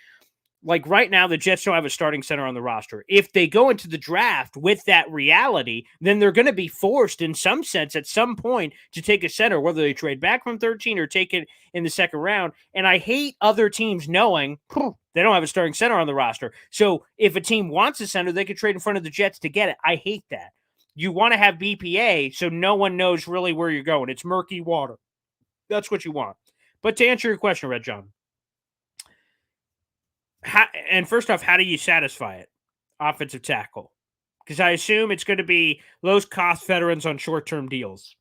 like right now, the Jets don't have a starting center on the roster. If they go into the draft with that reality, then they're going to be forced in some sense at some point to take a center, whether they trade back from 13 or take it in the second round. And I hate other teams knowing they don't have a starting center on the roster. So if a team wants a center, they could trade in front of the Jets to get it. I hate that. You want to have BPA so no one knows really where you're going. It's murky water. That's what you want. But to answer your question, Red John, and first off, how do you satisfy it? Offensive tackle. Because I assume it's going to be low cost veterans on short term deals.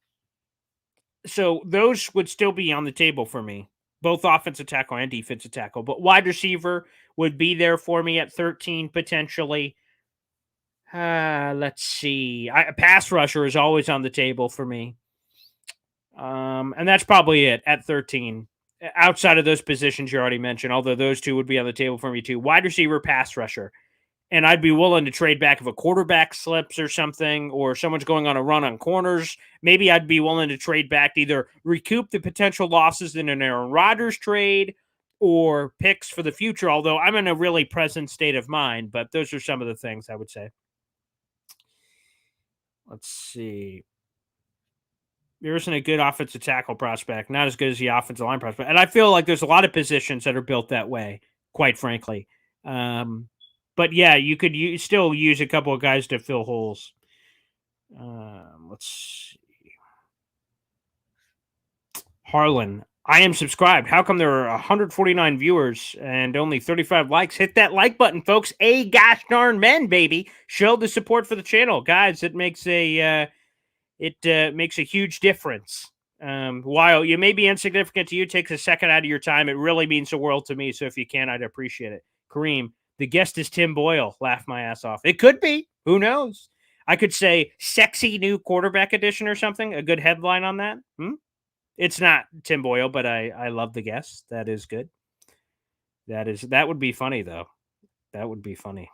So those would still be on the table for me, both offensive tackle and defensive tackle. But wide receiver would be there for me at 13 potentially. Let's see. A pass rusher is always on the table for me. And that's probably it at 13. Outside of those positions you already mentioned, although those two would be on the table for me too. Wide receiver, pass rusher. And I'd be willing to trade back if a quarterback slips or something, or someone's going on a run on corners. Maybe I'd be willing to trade back to either recoup the potential losses in an Aaron Rodgers trade or picks for the future, although I'm in a really present state of mind. But those are some of the things I would say. Let's see. There isn't a good offensive tackle prospect, not as good as the offensive line prospect. And I feel like there's a lot of positions that are built that way, quite frankly. But yeah, you could still use a couple of guys to fill holes. Let's see. Harlan, I am subscribed. How come there are 149 viewers and only 35 likes? Hit that like button, folks. Gosh darn men, baby. Show the support for the channel, guys. It makes a huge difference. While you may be insignificant to you, it takes a second out of your time. It really means the world to me. So if you can, I'd appreciate it. Kareem, the guest is Tim Boyle. Laugh my ass off. It could be. Who knows? I could say sexy new quarterback edition or something. A good headline on that. It's not Tim Boyle, but I love the guest. That is good. That would be funny though. That would be funny.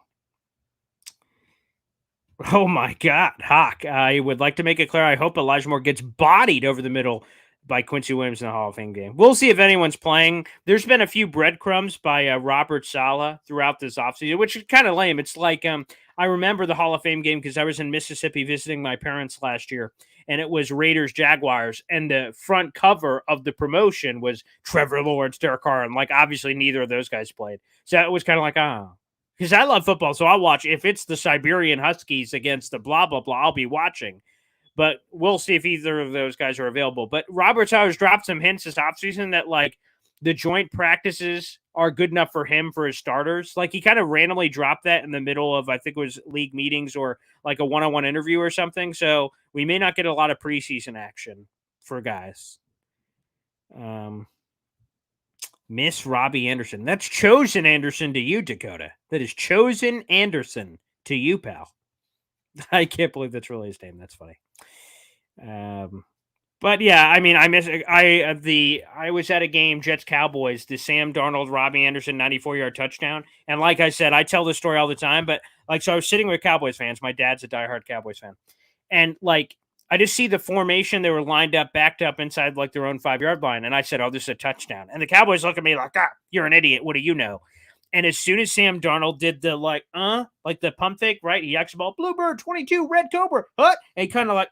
Oh my God, Hawk. I would like to make it clear. I hope Elijah Moore gets bodied over the middle by Quincy Williams in the Hall of Fame game. We'll see if anyone's playing. There's been a few breadcrumbs by Robert Saleh throughout this offseason, which is kind of lame. It's like I remember the Hall of Fame game because I was in Mississippi visiting my parents last year, and it was Raiders Jaguars, and the front cover of the promotion was Trevor Lawrence, Derek Carr, and like obviously neither of those guys played. So it was kind of like, because I love football, so I'll watch. If it's the Siberian Huskies against the blah, blah, blah, I'll be watching. But we'll see if either of those guys are available. But Robert Saleh's dropped some hints this offseason that, like, the joint practices are good enough for him for his starters. Like he kind of randomly dropped that in the middle of, I think it was league meetings or like a one-on-one interview or something. So we may not get a lot of preseason action for guys. Miss Robbie Anderson. That's Chosen Anderson to you, Dakota. That is Chosen Anderson to you, pal. I can't believe that's really his name. That's funny. But yeah, I mean, I was at a game, Jets Cowboys, the Sam Darnold, Robbie Anderson 94-yard touchdown. And like I said, I tell this story all the time, but like, so I was sitting with Cowboys fans. My dad's a diehard Cowboys fan. And like, I just see the formation. They were lined up, backed up inside like their own 5-yard line. And I said, oh, this is a touchdown. And the Cowboys look at me like, you're an idiot. What do you know? And as soon as Sam Darnold did the like the pump fake, right? He yaks the ball, Bluebird 22, Red Cobra, and he kind of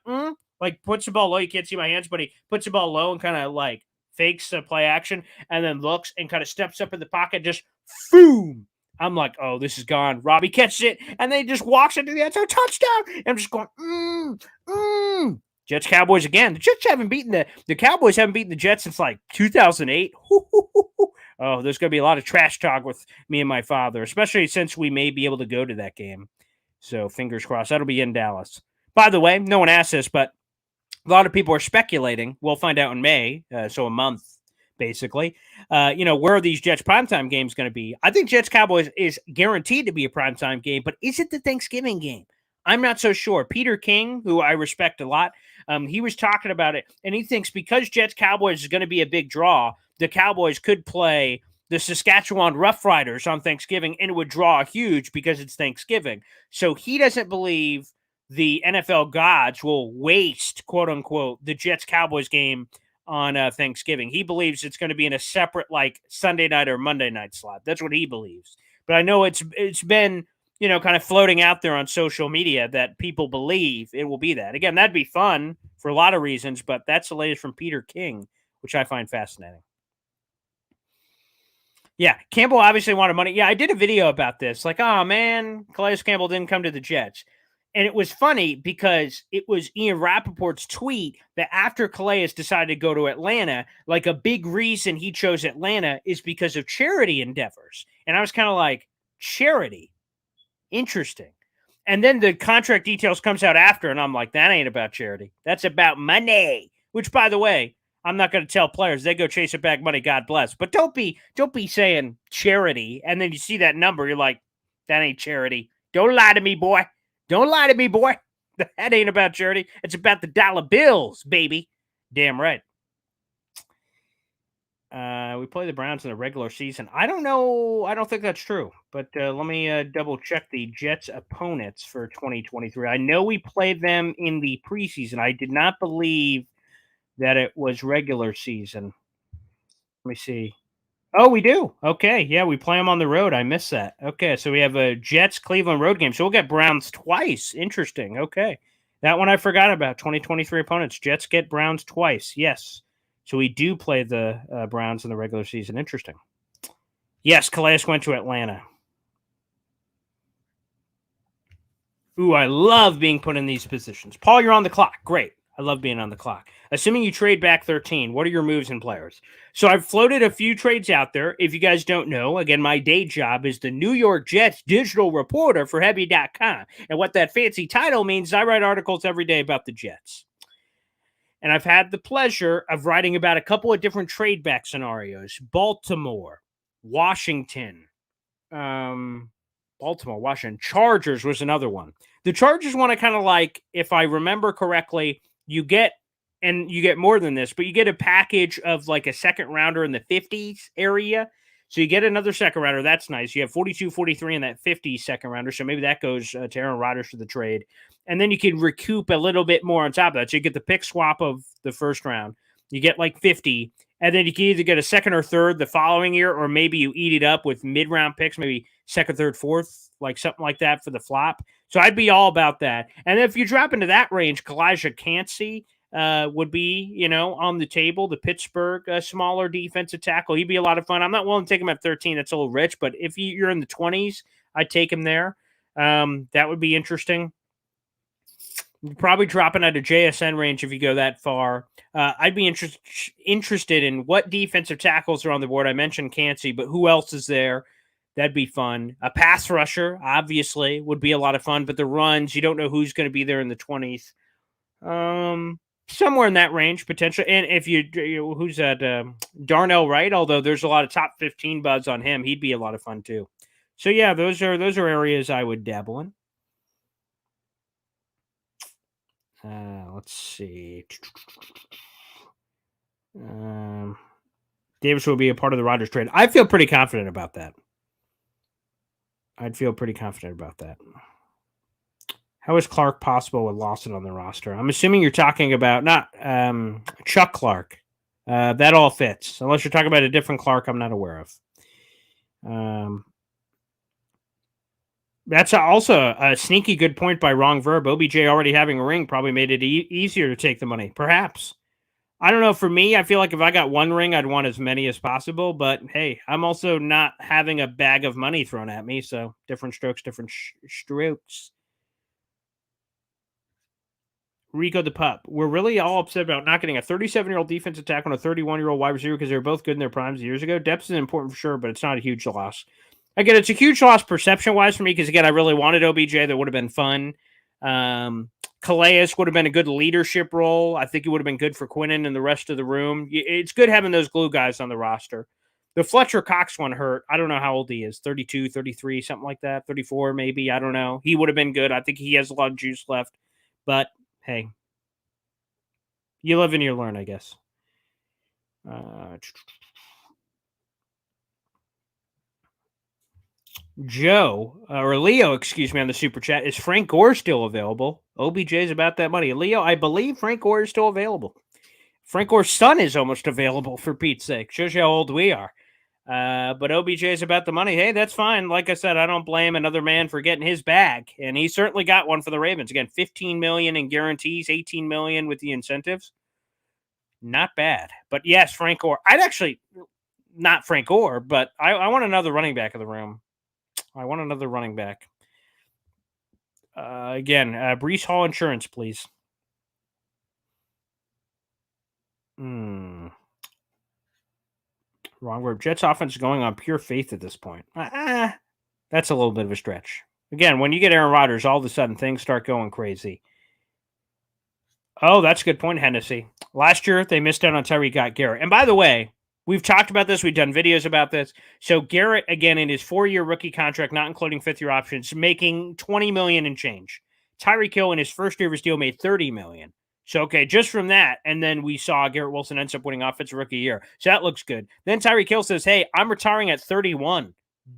like puts the ball low. You can't see my hands, but he puts the ball low and kind of like fakes the play action and then looks and kind of steps up in the pocket, just boom. I'm like, oh, this is gone. Robbie catches it and then he just walks into the end zone, touchdown. And I'm just going, Jets Cowboys again. The Jets haven't beaten the Cowboys haven't beaten the Jets since like 2008. Oh, there's going to be a lot of trash talk with me and my father, especially since we may be able to go to that game. So fingers crossed. That'll be in Dallas. By the way, no one asked this, but a lot of people are speculating. We'll find out in May, so a month, basically. Where are these Jets primetime games going to be? I think Jets Cowboys is guaranteed to be a primetime game, but is it the Thanksgiving game? I'm not so sure. Peter King, who I respect a lot, he was talking about it, and he thinks because Jets Cowboys is going to be a big draw, the Cowboys could play the Saskatchewan Roughriders on Thanksgiving, and it would draw huge because it's Thanksgiving. So he doesn't believe the NFL gods will waste, quote unquote, the Jets Cowboys game on Thanksgiving. He believes it's going to be in a separate, like Sunday night or Monday night slot. That's what he believes. But I know it's been, kind of floating out there on social media that people believe it will be that. Again, that'd be fun for a lot of reasons, but that's the latest from Peter King, which I find fascinating. Yeah, Campbell obviously wanted money. Yeah, I did a video about this. Like, oh man, Calais Campbell didn't come to the Jets. And it was funny because it was Ian Rappaport's tweet that after Calais decided to go to Atlanta, like a big reason he chose Atlanta is because of charity endeavors. And I was kind of like, charity? Interesting. And then the contract details comes out after, and I'm like, that ain't about charity. That's about money. Which, by the way, I'm not going to tell players they go chase it back money. God bless. But don't be saying charity, and then you see that number, you're like, that ain't charity. Don't lie to me, boy. Don't lie to me, boy. That ain't about charity. It's about the dollar bills, baby. Damn right. We play the Browns in the regular season. I don't know. I don't think that's true. But let me double check the Jets opponents for 2023. I know we played them in the preseason. I did not believe that it was regular season. Let me see. Oh, we do. Okay. Yeah, we play them on the road. I missed that. Okay. So we have a Jets Cleveland road game. So we'll get Browns twice. Interesting. Okay. That one I forgot about. 2023 opponents. Jets get Browns twice. Yes. So we do play the Browns in the regular season. Interesting. Yes, Calais went to Atlanta. Ooh, I love being put in these positions. Paul, you're on the clock. Great. I love being on the clock. Assuming you trade back 13, what are your moves and players? So I've floated a few trades out there. If you guys don't know, again, my day job is the New York Jets digital reporter for Heavy.com. And what that fancy title means, I write articles every day about the Jets. And I've had the pleasure of writing about a couple of different trade back scenarios. Baltimore, Washington, Washington. Chargers was another one. The Chargers one I kind of like, if I remember correctly, you get more than this, but you get a package of like a second rounder in the 50s area. So you get another second rounder. That's nice. You have 42, 43 in that 50 second rounder. So maybe that goes to Aaron Rodgers for the trade. And then you can recoup a little bit more on top of that. So you get the pick swap of the first round. You get like 50. And then you can either get a second or third the following year, or maybe you eat it up with mid-round picks, maybe second, third, fourth, like something like that for the flop. So I'd be all about that. And if you drop into that range, Kalijah Cansey would be, on the table. The Pittsburgh smaller defensive tackle. He'd be a lot of fun. I'm not willing to take him at 13. That's a little rich. But if you're in the 20s, I'd take him there. That would be interesting. You're probably dropping out of JSN range if you go that far. I'd be interested in what defensive tackles are on the board. I mentioned Cansey, but who else is there? That'd be fun. A pass rusher, obviously, would be a lot of fun, but the runs, you don't know who's going to be there in the 20s. Somewhere in that range, potentially. And if who's that? Darnell Wright, although there's a lot of top 15 buzz on him, he'd be a lot of fun too. So yeah, those are areas I would dabble in. Let's see. Davis will be a part of the Rodgers trade. I feel pretty confident about that. I'd feel pretty confident about that. How is Clark possible with Lawson on the roster? I'm assuming you're talking about not Chuck Clark. That all fits, unless you're talking about a different Clark I'm not aware of. That's also a sneaky good point by Wrong Verb. OBJ already having a ring probably made it easier to take the money. Perhaps. I don't know. For me, I feel like if I got one ring, I'd want as many as possible. But hey, I'm also not having a bag of money thrown at me. So different strokes, different strokes. Rico the Pup. We're really all upset about not getting a 37-year-old defensive tackle and a 31-year-old wide receiver because they were both good in their primes years ago. Depth is important for sure, but it's not a huge loss. Again, it's a huge loss perception-wise for me because, again, I really wanted OBJ. That would have been fun. Calais would have been a good leadership role. I think it would have been good for Quinnen and the rest of the room. It's good having those glue guys on the roster. The Fletcher Cox one hurt. I don't know how old he is, 32, 33, something like that, 34 maybe. I don't know. He would have been good. I think he has a lot of juice left. But, hey, you live and you learn, I guess. Joe, or Leo, excuse me, on the super chat. Is Frank Gore still available? OBJ's about that money. Leo, I believe Frank Gore is still available. Frank Gore's son is almost available, for Pete's sake. Shows you how old we are. But OBJ's about the money. Hey, that's fine. Like I said, I don't blame another man for getting his bag. And he certainly got one for the Ravens. Again, $15 million in guarantees, $18 million with the incentives. Not bad. But yes, Frank Gore. I'd actually, not Frank Gore, but I want another running back in the room. I want another running back. Again, Brees Hall insurance, please. Wrong word. Jets offense is going on pure faith at this point. That's a little bit of a stretch. Again, when you get Aaron Rodgers, all of a sudden things start going crazy. Oh, that's a good point, Hennessy. Last year, they missed out on Tyreek Garrett. And by the way, we've talked about this. We've done videos about this. So Garrett, again, in his 4-year rookie contract, not including fifth-year options, making $20 million and change. Tyreek Hill in his first year of his deal made $30 million. So, okay, just from that, and then we saw Garrett Wilson ends up winning Offensive Rookie Year. So that looks good. Then Tyreek Hill says, hey, I'm retiring at 31.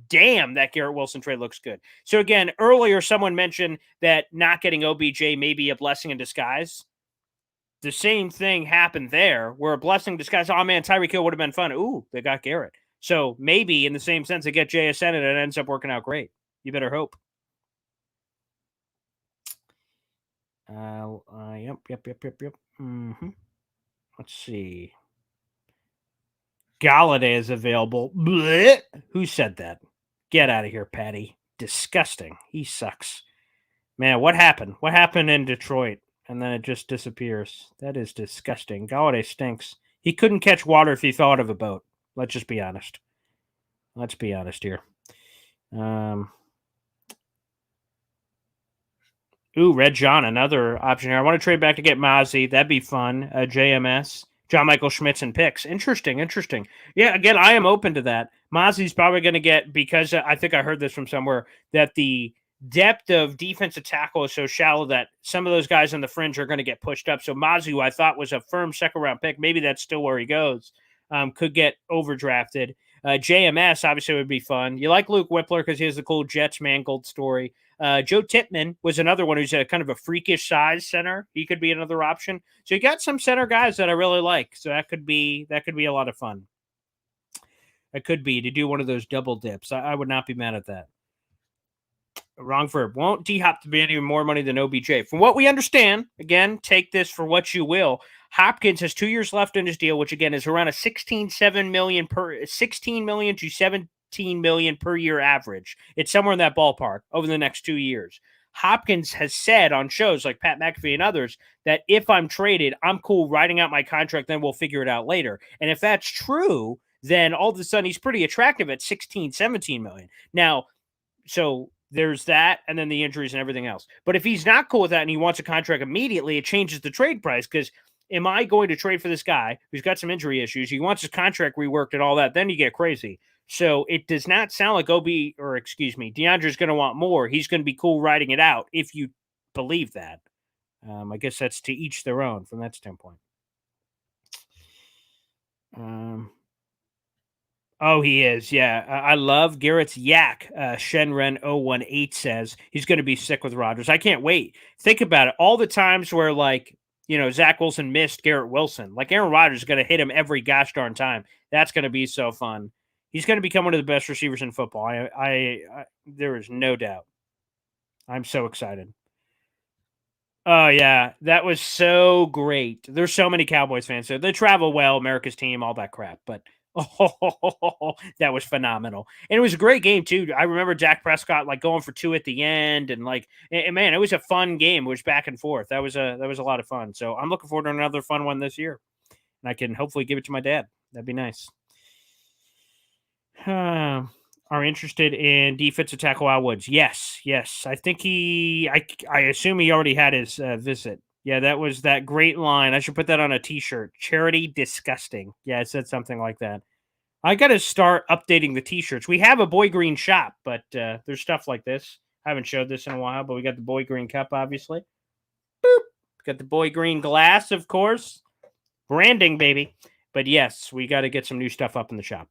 Damn, that Garrett Wilson trade looks good. So again, earlier someone mentioned that not getting OBJ may be a blessing in disguise. The same thing happened there, where a blessing in disguise. Oh man, Tyreek Hill would have been fun. Ooh, they got Garrett. So maybe in the same sense, they get JSN and it ends up working out great. You better hope. Yep. Mm-hmm. Let's see. Galladay is available. Blech. Who said that? Get out of here, Patty. Disgusting. He sucks. Man, what happened? What happened in Detroit? And then it just disappears. That is disgusting. Galladay stinks. He couldn't catch water if he fell out of a boat. Let's just be honest. Let's be honest here. Red John, another option here. I want to trade back to get Mozzie. That'd be fun. JMS. John Michael Schmitz and picks. Interesting. Yeah, again, I am open to that. Mozzie's probably going to get, because I think I heard this from somewhere, that the depth of defensive tackle is so shallow that some of those guys on the fringe are going to get pushed up. So Mozzie, who I thought was a firm second-round pick, maybe that's still where he goes, could get overdrafted. JMS obviously would be fun. You like Luke Whippler because he has the cool Jets Mangold story. Joe Tippmann was another one who's a kind of a freakish size center. He could be another option. So you got some center guys that I really like. So that could be a lot of fun. It could be to do one of those double dips. I would not be mad at that. Wrong verb. Won't D-Hop to be any more money than OBJ? From what we understand, again, take this for what you will. Hopkins has 2 years left in his deal, which again is around a 16 million to 17 million per year average. It's somewhere in that ballpark over the next 2 years. Hopkins has said on shows like Pat McAfee and others that if I'm traded, I'm cool writing out my contract, then we'll figure it out later. And if that's true, then all of a sudden he's pretty attractive at 16, 17 million. Now, so there's that, and then the injuries and everything else. But if he's not cool with that and he wants a contract immediately, it changes the trade price. Because am I going to trade for this guy who's got some injury issues? He wants his contract reworked and all that. Then you get crazy. So it does not sound like DeAndre's going to want more. He's going to be cool writing it out if you believe that. I guess that's to each their own from that standpoint. Oh, he is. Yeah. I love Garrett's yak. Shenren 018 says he's going to be sick with Rodgers. I can't wait. Think about it. All the times where, like, Zach Wilson missed Garrett Wilson. Like, Aaron Rodgers is going to hit him every gosh darn time. That's going to be so fun. He's going to become one of the best receivers in football. There is no doubt. I'm so excited. Oh, yeah. That was so great. There's so many Cowboys fans. So they travel well, America's team, all that crap. But that was phenomenal. And it was a great game, too. I remember Dak Prescott, like, going for 2 at the end. And, like, man, it was a fun game. It was back and forth. That was a lot of fun. So I'm looking forward to another fun one this year. And I can hopefully give it to my dad. That'd be nice. Are interested in defensive tackle Al Woods? Yes. I think I assume he already had his visit. Yeah, that was that great line. I should put that on a T-shirt. Charity disgusting. Yeah, it said something like that. I got to start updating the T-shirts. We have a Boy Green shop, but there's stuff like this. I haven't showed this in a while, but we got the Boy Green cup, obviously. Boop. Got the Boy Green glass, of course. Branding, baby. But yes, we got to get some new stuff up in the shop.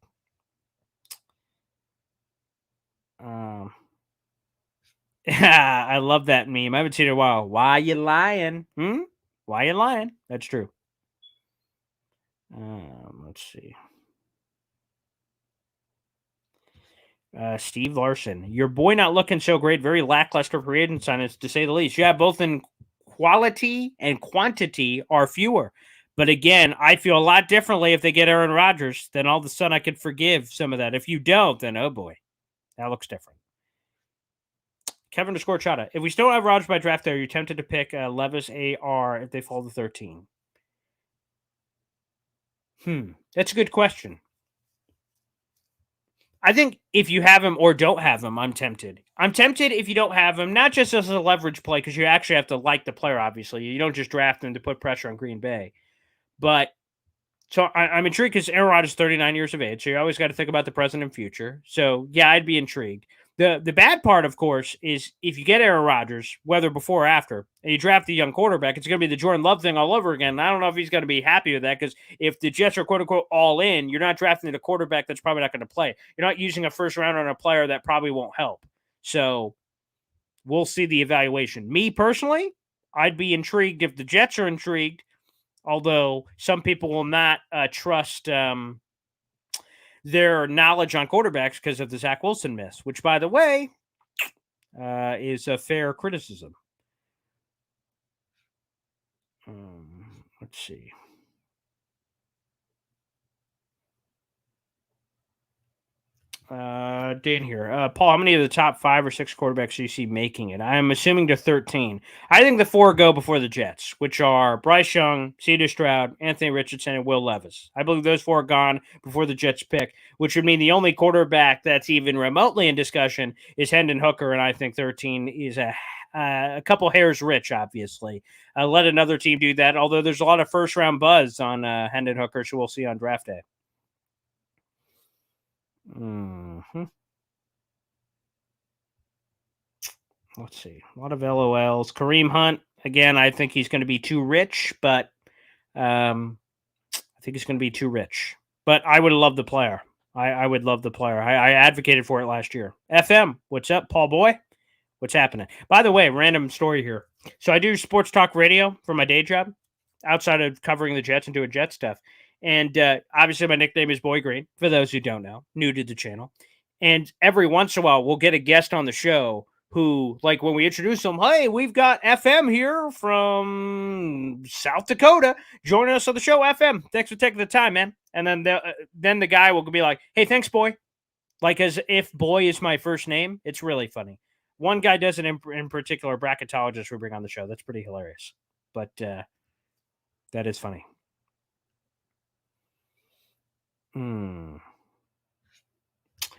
I love that meme. I haven't seen it in a while. Why you lying? Why you lying? That's true. Let's see. Steve Larson, your boy not looking so great. Very lackluster free agent signings, to say the least. Yeah, both in quality and quantity are fewer. But again, I feel a lot differently if they get Aaron Rodgers. Then all of a sudden I could forgive some of that. If you don't, then oh boy, that looks different. Kevin Chata. If we still have Rodgers by draft day, are you tempted to pick Levis AR if they fall to 13? That's a good question. I think if you have him or don't have him, I'm tempted. I'm tempted if you don't have him, not just as a leverage play, because you actually have to like the player, obviously. You don't just draft him to put pressure on Green Bay. But so I'm intrigued because Aaron Rodgers is 39 years of age, so you always got to think about the present and future. So, yeah, I'd be intrigued. The bad part, of course, is if you get Aaron Rodgers, whether before or after, and you draft a young quarterback, it's going to be the Jordan Love thing all over again. And I don't know if he's going to be happy with that, because if the Jets are quote-unquote all in, you're not drafting a quarterback that's probably not going to play. You're not using a first round on a player that probably won't help. So we'll see the evaluation. Me, personally, I'd be intrigued if the Jets are intrigued, although some people will not trust their knowledge on quarterbacks because of the Zach Wilson miss, which, by the way, is a fair criticism. Let's see. Dan here. Paul, how many of the top 5 or 6 quarterbacks do you see making it? I'm assuming to 13. I think the 4 go before the Jets, which are Bryce Young, C.J. Stroud, Anthony Richardson, and Will Levis. I believe those 4 are gone before the Jets pick, which would mean the only quarterback that's even remotely in discussion is Hendon Hooker, and I think 13 is a couple hairs rich, obviously. Let another team do that, although there's a lot of first-round buzz on Hendon Hooker, so we'll see on draft day. Let's see. A lot of LOLs. Kareem Hunt, again, I think he's going to be too rich, but I think he's going to be too rich. But I would love the player. I would love the player. I advocated for it last year. FM, what's up, Paul Boy? What's happening? By the way, random story here. So I do sports talk radio for my day job outside of covering the Jets and doing Jet stuff. And obviously my nickname is Boy Green, for those who don't know, new to the channel. And every once in a while, we'll get a guest on the show who, like, when we introduce them, hey, we've got FM here from South Dakota joining us on the show. FM, thanks for taking the time, man. And then the guy will be like, hey, thanks, Boy. Like, as if Boy is my first name. It's really funny. one guy does it in particular, bracketologist we bring on the show. That's pretty hilarious. But that is funny.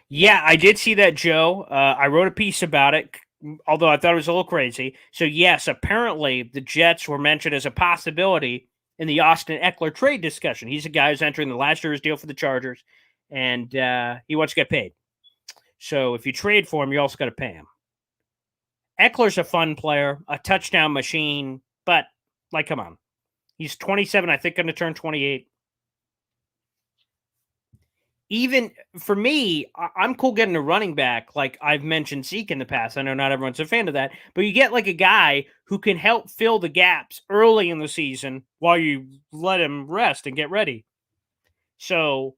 Yeah, I did see that, Joe. I wrote a piece about it, although I thought it was a little crazy. So, yes, apparently the Jets were mentioned as a possibility in the Austin Eckler trade discussion. He's a guy who's entering the last year's deal for the Chargers, and he wants to get paid. So, if you trade for him, you also got to pay him. Eckler's a fun player, a touchdown machine, but, like, come on. He's 27, I think, going to turn 28. Even for me, I'm cool getting a running back. Like I've mentioned Zeke in the past. I know not everyone's a fan of that, but you get like a guy who can help fill the gaps early in the season while you let him rest and get ready. So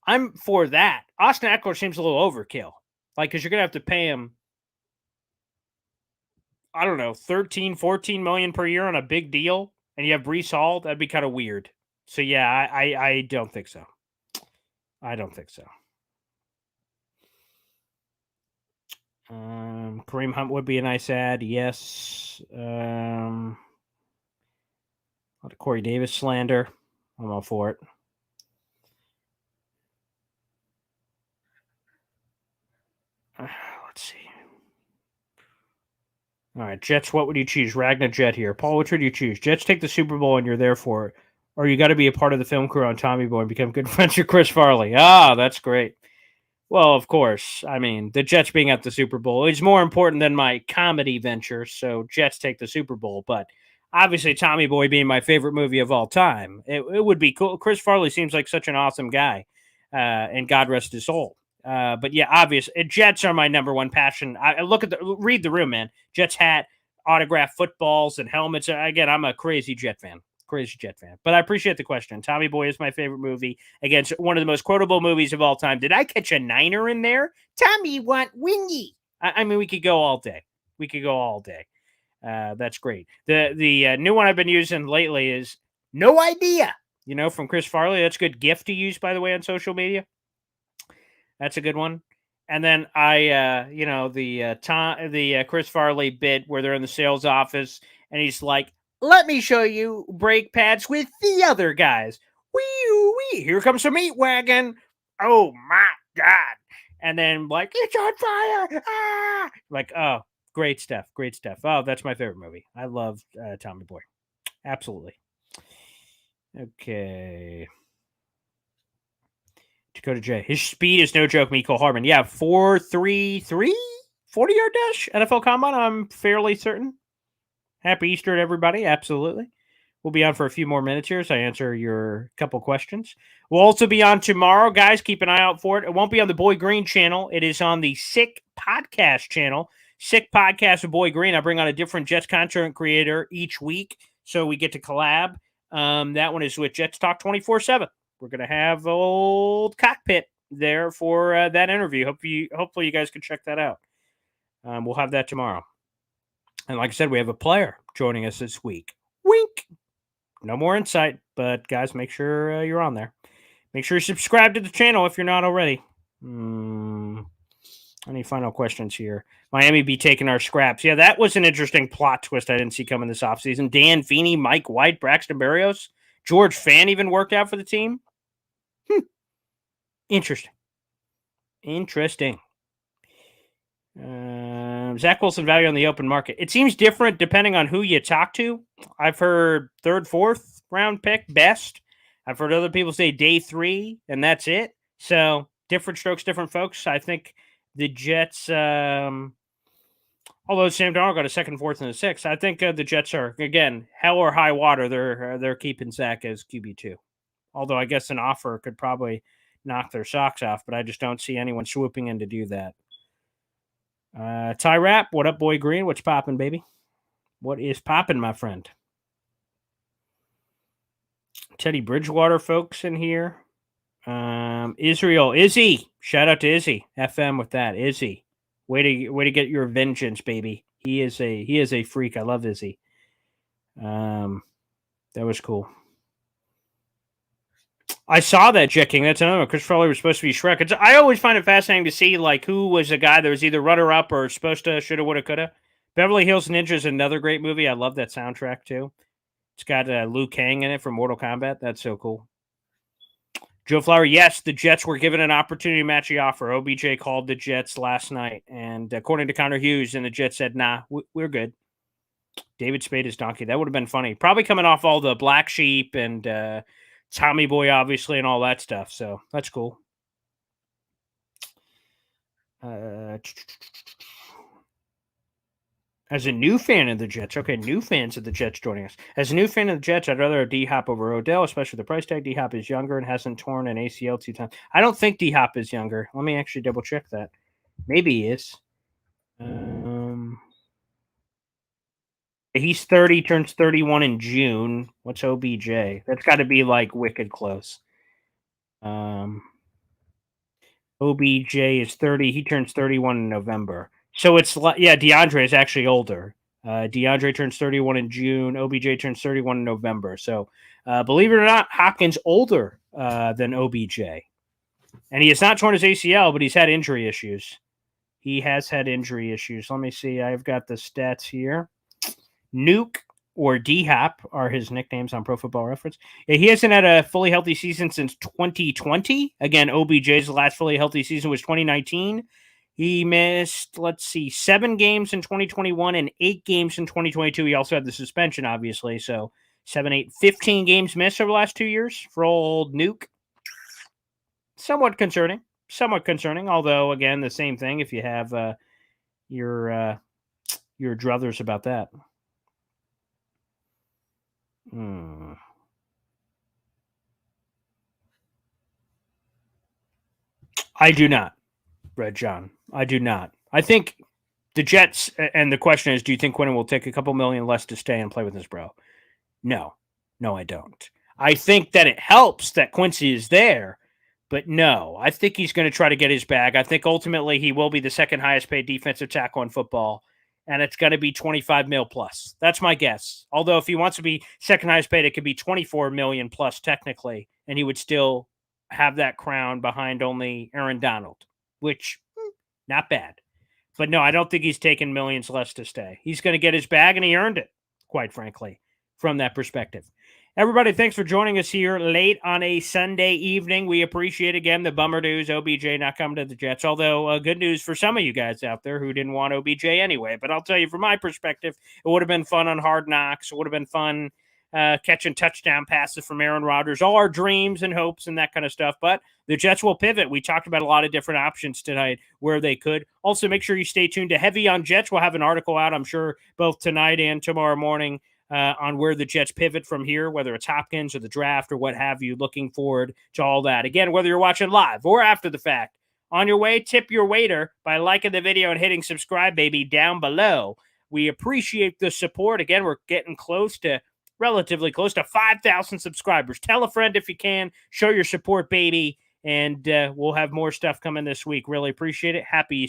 I'm for that. Austin Eckler seems a little overkill. Like, because you're going to have to pay him, I don't know, 13, 14 million per year on a big deal, and you have Breece Hall. That'd be kind of weird. So yeah, I don't think so. I don't think so. Kareem Hunt would be a nice add. Yes. A lot of Corey Davis slander. I'm all for it. Let's see. All right, Jets, what would you choose? Ragnar Jet here. Paul, which would you choose? Jets take the Super Bowl and you're there for it. Or you got to be a part of the film crew on Tommy Boy and become good friends with Chris Farley. Ah, that's great. Well, of course. I mean, the Jets being at the Super Bowl is more important than my comedy venture. So Jets take the Super Bowl. But obviously, Tommy Boy being my favorite movie of all time, it would be cool. Chris Farley seems like such an awesome guy, and God rest his soul. But yeah, obvious. Jets are my number one passion. I look at read the room, man. Jets hat, autographed footballs, and helmets. Again, I'm a crazy Jet fan. Crazy Jet fan. But I appreciate the question. Tommy Boy is my favorite movie. Again, one of the most quotable movies of all time. Did I catch a niner in there? Tommy want wingy. I mean, we could go all day. We could go all day. That's great. The new one I've been using lately is No Idea. From Chris Farley. That's a good gift to use, by the way, on social media. That's a good one. And then the Chris Farley bit where they're in the sales office and he's like, "Let me show you brake pads with the other guys. Wee, here comes the meat wagon. Oh my God!" And then like, "It's on fire!" Ah! Like, oh, great stuff, great stuff. Oh, that's my favorite movie. I love Tommy Boy, absolutely. Okay. Dakota J. His speed is no joke, Miko Hardman. Yeah, 4.33, 40-yard dash, NFL Combine, I'm fairly certain. Happy Easter to everybody. Absolutely. We'll be on for a few more minutes here as I answer your couple questions. We'll also be on tomorrow, guys. Keep an eye out for it. It won't be on the Boy Green channel. It is on the Sick Podcast channel. Sick Podcast with Boy Green. I bring on a different Jets content creator each week, so we get to collab. That one is with Jets Talk 24/7. We're going to have old Cockpit there for that interview. Hopefully you guys can check that out. We'll have that tomorrow. And like I said, we have a player joining us this week. Wink. No more insight, but guys, make sure you're on there. Make sure you subscribe to the channel if you're not already. Any final questions here? Miami be taking our scraps. Yeah, that was an interesting plot twist I didn't see coming this offseason. Dan Feeney, Mike White, Braxton Berrios, George Fant even worked out for the team. Interesting. Zach Wilson value on the open market. It seems different depending on who you talk to. I've heard third, fourth round pick best. I've heard other people say day 3, and that's it. So different strokes, different folks. I think the Jets, although Sam Darnold got a second, fourth, and a sixth, I think the Jets are, again, hell or high water. They're keeping Zach as QB2. Although I guess an offer could probably knock their socks off, but I just don't see anyone swooping in to do that. Ty Rapp, what up, Boy Green? What's popping, baby? What is popping, my friend? Teddy Bridgewater folks in here. Israel, Izzy. Shout out to Izzy. FM with that. Izzy. Way to get your vengeance, baby. He is a freak. I love Izzy. That was cool. I saw that Jet King. That's another one. Chris Farley was supposed to be Shrek. I always find it fascinating to see like who was a guy that was either runner up or supposed to, shoulda, woulda, coulda. Beverly Hills Ninja is another great movie. I love that soundtrack too. It's got Liu Kang in it from Mortal Kombat. That's so cool. Joe Flower, yes, the Jets were given an opportunity to match the offer. OBJ called the Jets last night, and according to Connor Hughes, and the Jets said, "Nah, we're good." David Spade is donkey. That would have been funny. Probably coming off all the Black Sheep and Tommy Boy, obviously, and all that stuff. So that's cool. As a new fan of the Jets, okay, new fans of the Jets joining us. As a new fan of the Jets, I'd rather have D-Hop over Odell, especially the price tag. D-Hop is younger and hasn't torn an ACL 2 times. I don't think D-Hop is younger. Let me actually double check that. Maybe he is. He's 30, turns 31 in June. What's OBJ? That's got to be like wicked close. OBJ is 30. He turns 31 in November. So it's like, yeah, DeAndre is actually older. DeAndre turns 31 in June. OBJ turns 31 in November. So believe it or not, Hopkins older than OBJ. And he has not torn his ACL, but he's had injury issues. He has had injury issues. Let me see. I've got the stats here. Nuke or D-Hop are his nicknames on Pro Football Reference. He hasn't had a fully healthy season since 2020. Again, OBJ's last fully healthy season was 2019. He missed, 7 games in 2021 and 8 games in 2022. He also had the suspension, obviously. So 7, 8, 15 games missed over the last 2 years for old Nuke. Somewhat concerning. Although, again, the same thing if you have your druthers about that. I do not, Red John. I do not. I think the Jets, and the question is, do you think Quinn will take a couple million less to stay and play with his bro? No, I don't. I think that it helps that Quincy is there, but no, I think he's going to try to get his bag. I think ultimately he will be the second highest paid defensive tackle in football, and it's going to be 25 mil plus. That's my guess. Although if he wants to be second highest paid, it could be 24 million plus technically, and he would still have that crown behind only Aaron Donald, which not bad. But no, I don't think he's taking millions less to stay. He's going to get his bag, and he earned it, quite frankly, from that perspective. Everybody, thanks for joining us here late on a Sunday evening. We appreciate, again, the bummer news, OBJ not coming to the Jets, although good news for some of you guys out there who didn't want OBJ anyway. But I'll tell you, from my perspective, it would have been fun on Hard Knocks. It would have been fun catching touchdown passes from Aaron Rodgers, all our dreams and hopes and that kind of stuff. But the Jets will pivot. We talked about a lot of different options tonight where they could. Also, make sure you stay tuned to Heavy on Jets. We'll have an article out, I'm sure, both tonight and tomorrow morning on where the Jets pivot from here, whether it's Hopkins or the draft or what have you. Looking forward to all that. Again, whether you're watching live or after the fact, on your way, tip your waiter by liking the video and hitting subscribe, baby, down below. We appreciate the support. Again, we're getting relatively close to 5,000 subscribers. Tell a friend if you can. Show your support, baby. And we'll have more stuff coming this week. Really appreciate it. Happy